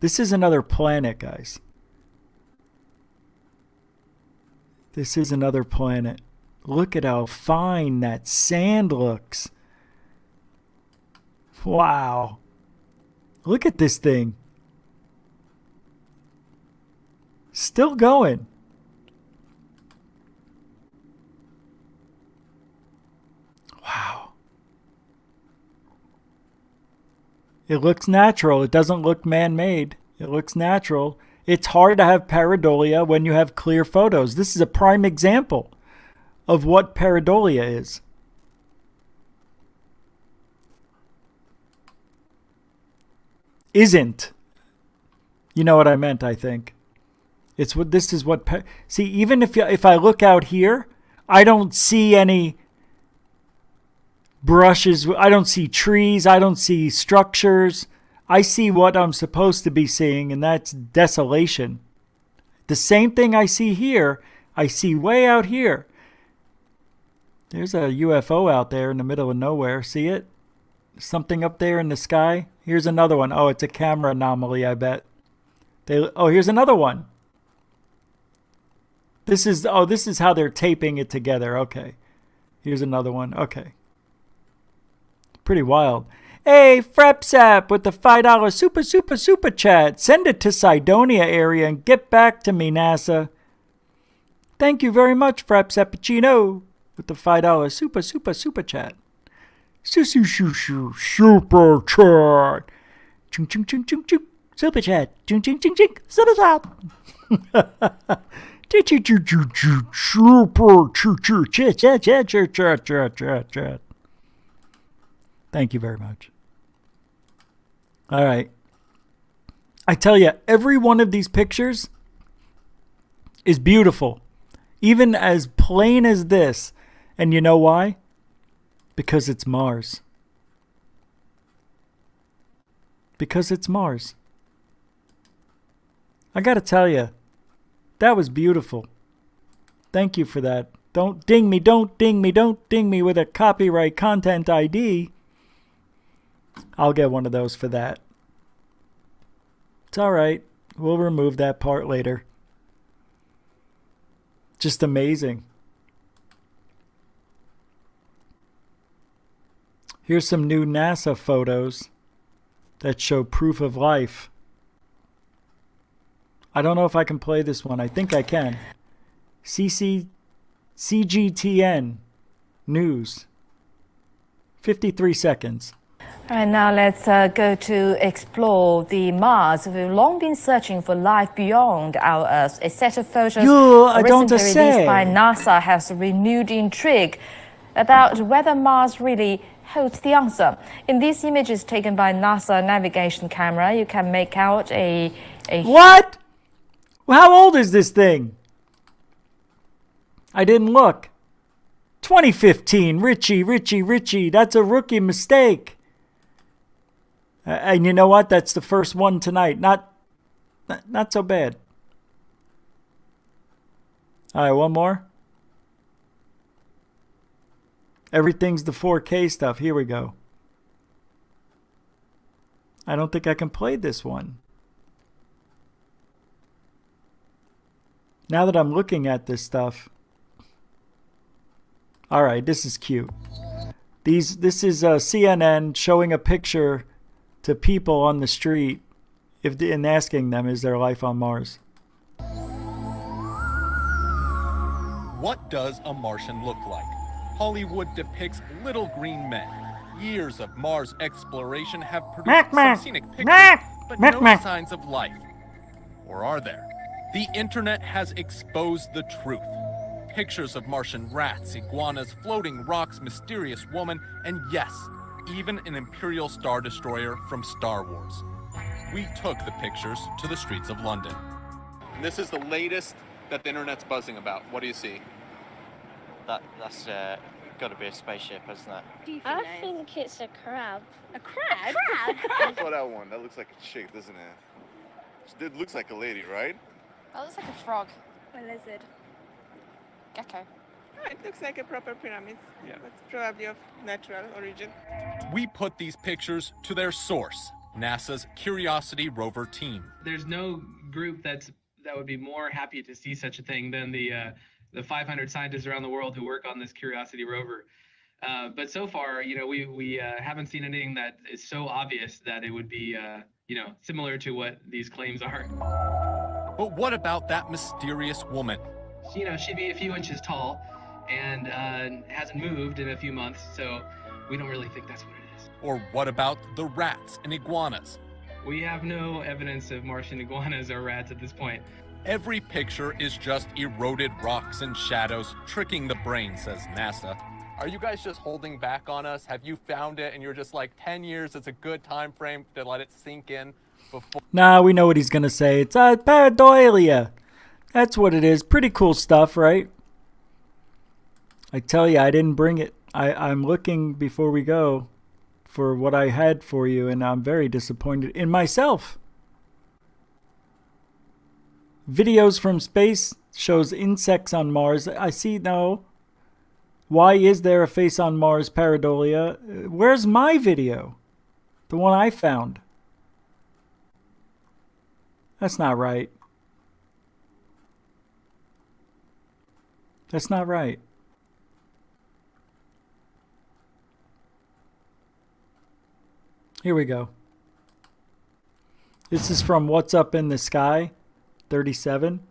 This is another planet, guys. This is another planet. Look at how fine that sand looks. Wow. Look at this thing. Still going. Wow. It looks natural. It doesn't look man-made. It looks natural. It's hard to have pareidolia when you have clear photos. This is a prime example of what pareidolia is. Isn't. You know what I meant, I think. It's what this is what see, even if I look out here, I don't see any brushes, I don't see trees, I don't see structures. I see what I'm supposed to be seeing, and that's desolation. The same thing I see here, I see way out here. There's a UFO out there in the middle of nowhere. See it? Something up there in the sky. Here's another one. Oh, it's a camera anomaly, I bet. Here's another one. This is how they're taping it together. Okay. Here's another one. Okay. Pretty wild. Hey, Frepsap with the $5 super chat. Send it to Cydonia area and get back to me, NASA. Thank you very much, Frepsappuccino, with the $5 super chat. Super chat. Chung chung chung chung chung. Super chat. Chung chung chung chung. Super chat. Super chat. Thank you very much. All right. I tell you, every one of these pictures is beautiful. Even as plain as this. And you know why? Because it's Mars. Because it's Mars. I gotta tell you, that was beautiful. Thank you for that. Don't ding me with a copyright content ID. I'll get one of those for that. It's all right. We'll remove that part later. Just amazing. Here's some new NASA photos that show proof of life. I don't know if I can play this one. I think I can. CGTN News. 53 seconds. All right, now let's go to explore the Mars. We've long been searching for life beyond our Earth. A set of photos recently released by NASA has renewed intrigue about whether Mars really holds the answer. In these images taken by NASA navigation camera, you can make out a What? How old is this thing? I didn't look. 2015. Richie. That's a rookie mistake. And you know what? That's the first one tonight. Not so bad. All right, one more. Everything's the 4K stuff. Here we go. I don't think I can play this one. Now that I'm looking at this stuff. All right, this is cute. This is CNN showing a picture to people on the street and asking them, is there life on Mars? What does a Martian look like? Hollywood depicts little green men. Years of Mars exploration have produced some scenic pictures, but no signs of life. Or are there? The internet has exposed the truth. Pictures of Martian rats, iguanas, floating rocks, mysterious woman, and yes, even an Imperial Star Destroyer from Star Wars. We took the pictures to the streets of London. And this is the latest that the internet's buzzing about. What do you see? That's got to be a spaceship, isn't it? I think it's a crab. A crab? A crab? I saw that one. That looks like a chick, doesn't it? It looks like a lady, right? That looks like a frog. A lizard. Gecko. Oh, it looks like a proper pyramid. Yeah. It's probably of natural origin. We put these pictures to their source, NASA's Curiosity rover team. There's no group that would be more happy to see such a thing than the 500 scientists around the world who work on this Curiosity rover. But so far, we haven't seen anything that is so obvious that it would be, similar to what these claims are. But what about that mysterious woman? She'd be a few inches tall and hasn't moved in a few months, so we don't really think that's what it is. Or what about the rats and iguanas? We have no evidence of Martian iguanas or rats at this point. Every picture is just eroded rocks and shadows, tricking the brain, says NASA. Are you guys just holding back on us? Have you found it and you're just like 10 years is a good time frame to let it sink in before? Nah, we know what he's going to say. It's pareidolia. That's what it is. Pretty cool stuff, right? I tell you, I didn't bring it. I'm looking before we go for what I had for you, and I'm very disappointed in myself. Videos from space shows insects on Mars. I see, no. Why is there a face on Mars, pareidolia? Where's my video? The one I found. That's not right. That's not right. Here we go. This is from What's Up in the Sky, 37.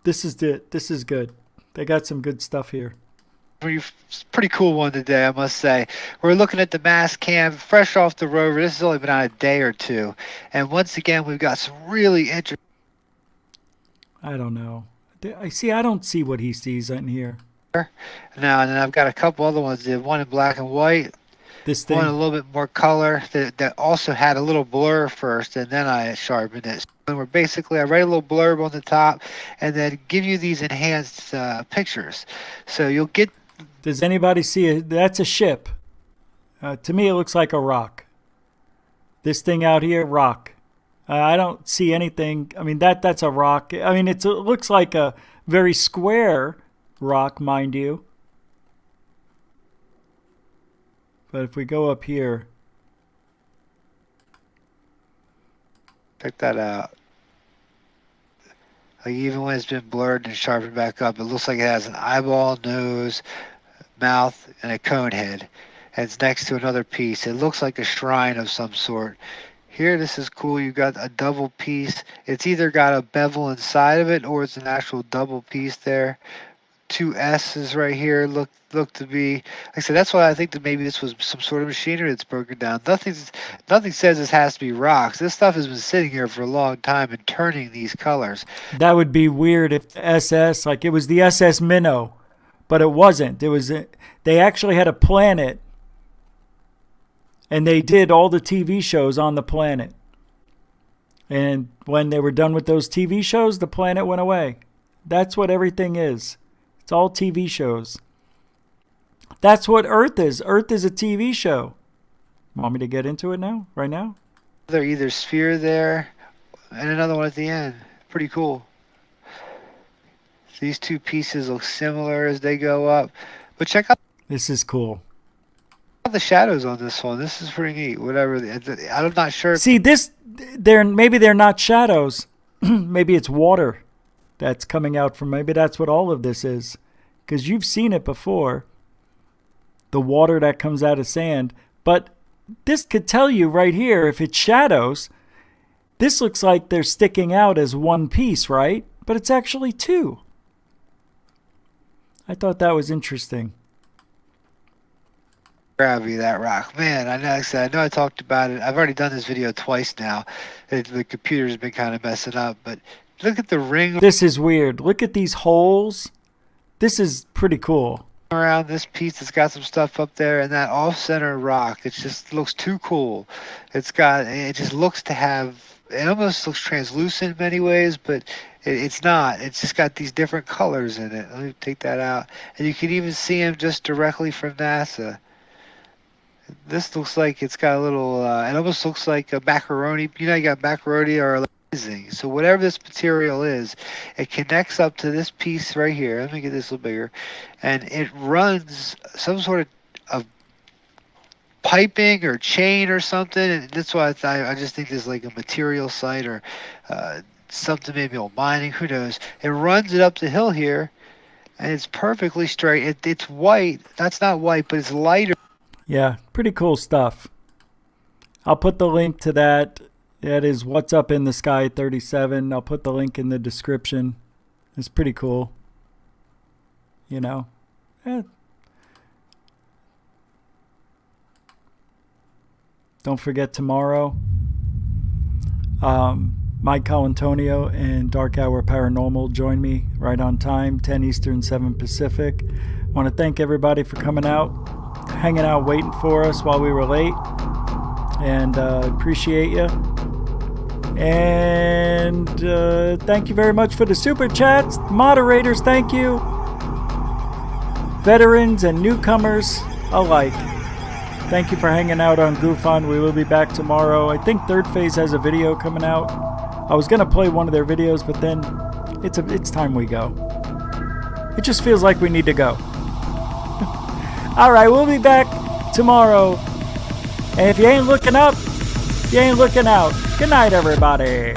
This is good. They got some good stuff here. Pretty cool one today, I must say. We're looking at the mass cam fresh off the rover. This has only been on a day or two. And once again, we've got some really interesting... I don't know. I don't see what he sees in here. Now, and then I've got a couple other ones. The one in black and white. This thing. One a little bit more color that also had a little blur first, and then I sharpened it. And we're basically, I write a little blurb on the top, and then give you these enhanced pictures. So you'll get... Does anybody see it? That's a ship. To me, it looks like a rock. This thing out here, rock. I don't see anything. I mean, that's a rock. I mean, it looks like a very square rock, mind you. But if we go up here. Check that out. Like even when it's been blurred and sharpened back up, it looks like it has an eyeball, nose, mouth, and a cone head. And it's next to another piece. It looks like a shrine of some sort. Here, this is cool. You've got a double piece. It's either got a bevel inside of it or it's an actual double piece there. Two S's right here look to be, like I said, that's why I think that maybe this was some sort of machinery that's broken down. Nothing says this has to be rocks. This stuff has been sitting here for a long time and turning these colors. That would be weird if the SS, like it was the SS Minnow, but it wasn't. They actually had a planet, and they did all the TV shows on the planet. And when they were done with those TV shows, the planet went away. That's what everything is. It's all TV shows. That's what Earth is. Earth is a TV show. Want me to get into it now? Right now? They're either sphere there and another one at the end. Pretty cool. These two pieces look similar as they go up. But check out. This is cool. The shadows on this one. This is pretty neat. Whatever. I'm not sure. See, maybe they're not shadows. Maybe it's water that's coming out from. Maybe that's what all of this is. Because you've seen it before. The water that comes out of sand. But this could tell you right here, if it's shadows, this looks like they're sticking out as one piece, right? But it's actually two. I thought that was interesting. Gravity, that rock. Man, I know I talked about it. I've already done this video twice now. The computer's been kind of messing up, but look at the ring. This is weird. Look at these holes. This is pretty cool. Around this piece, it's got some stuff up there, and that off-center rock, it just looks too cool. It just looks to have, it almost looks translucent in many ways, but it's not. It's just got these different colors in it. Let me take that out. And you can even see them just directly from NASA. This looks like it's got a little, it almost looks like a macaroni. You know, you got macaroni or amazing. So whatever this material is, it connects up to this piece right here. Let me get this a little bigger. And it runs some sort of piping or chain or something. And that's why I just think there's like a material site or something, maybe old mining, who knows. It runs it up the hill here, and it's perfectly straight. It's white. That's not white, but it's lighter. Yeah, pretty cool stuff. I'll put the link to that. That is What's Up in the Sky 37. I'll put the link in the description. It's pretty cool. You know. Don't forget tomorrow. Mike Colantonio and Dark Hour Paranormal join me right on time, 10 Eastern, 7 Pacific. I want to thank everybody for coming out, hanging out, waiting for us while we were late. And appreciate you. And thank you very much for the super chats. Moderators, thank you. Veterans and newcomers alike. Thank you for hanging out on GoofOn. We will be back tomorrow. I think Third Phase has a video coming out. I was going to play one of their videos, but then it's time we go. It just feels like we need to go. All right, we'll be back tomorrow. And if you ain't looking up, you ain't looking out. Good night, everybody.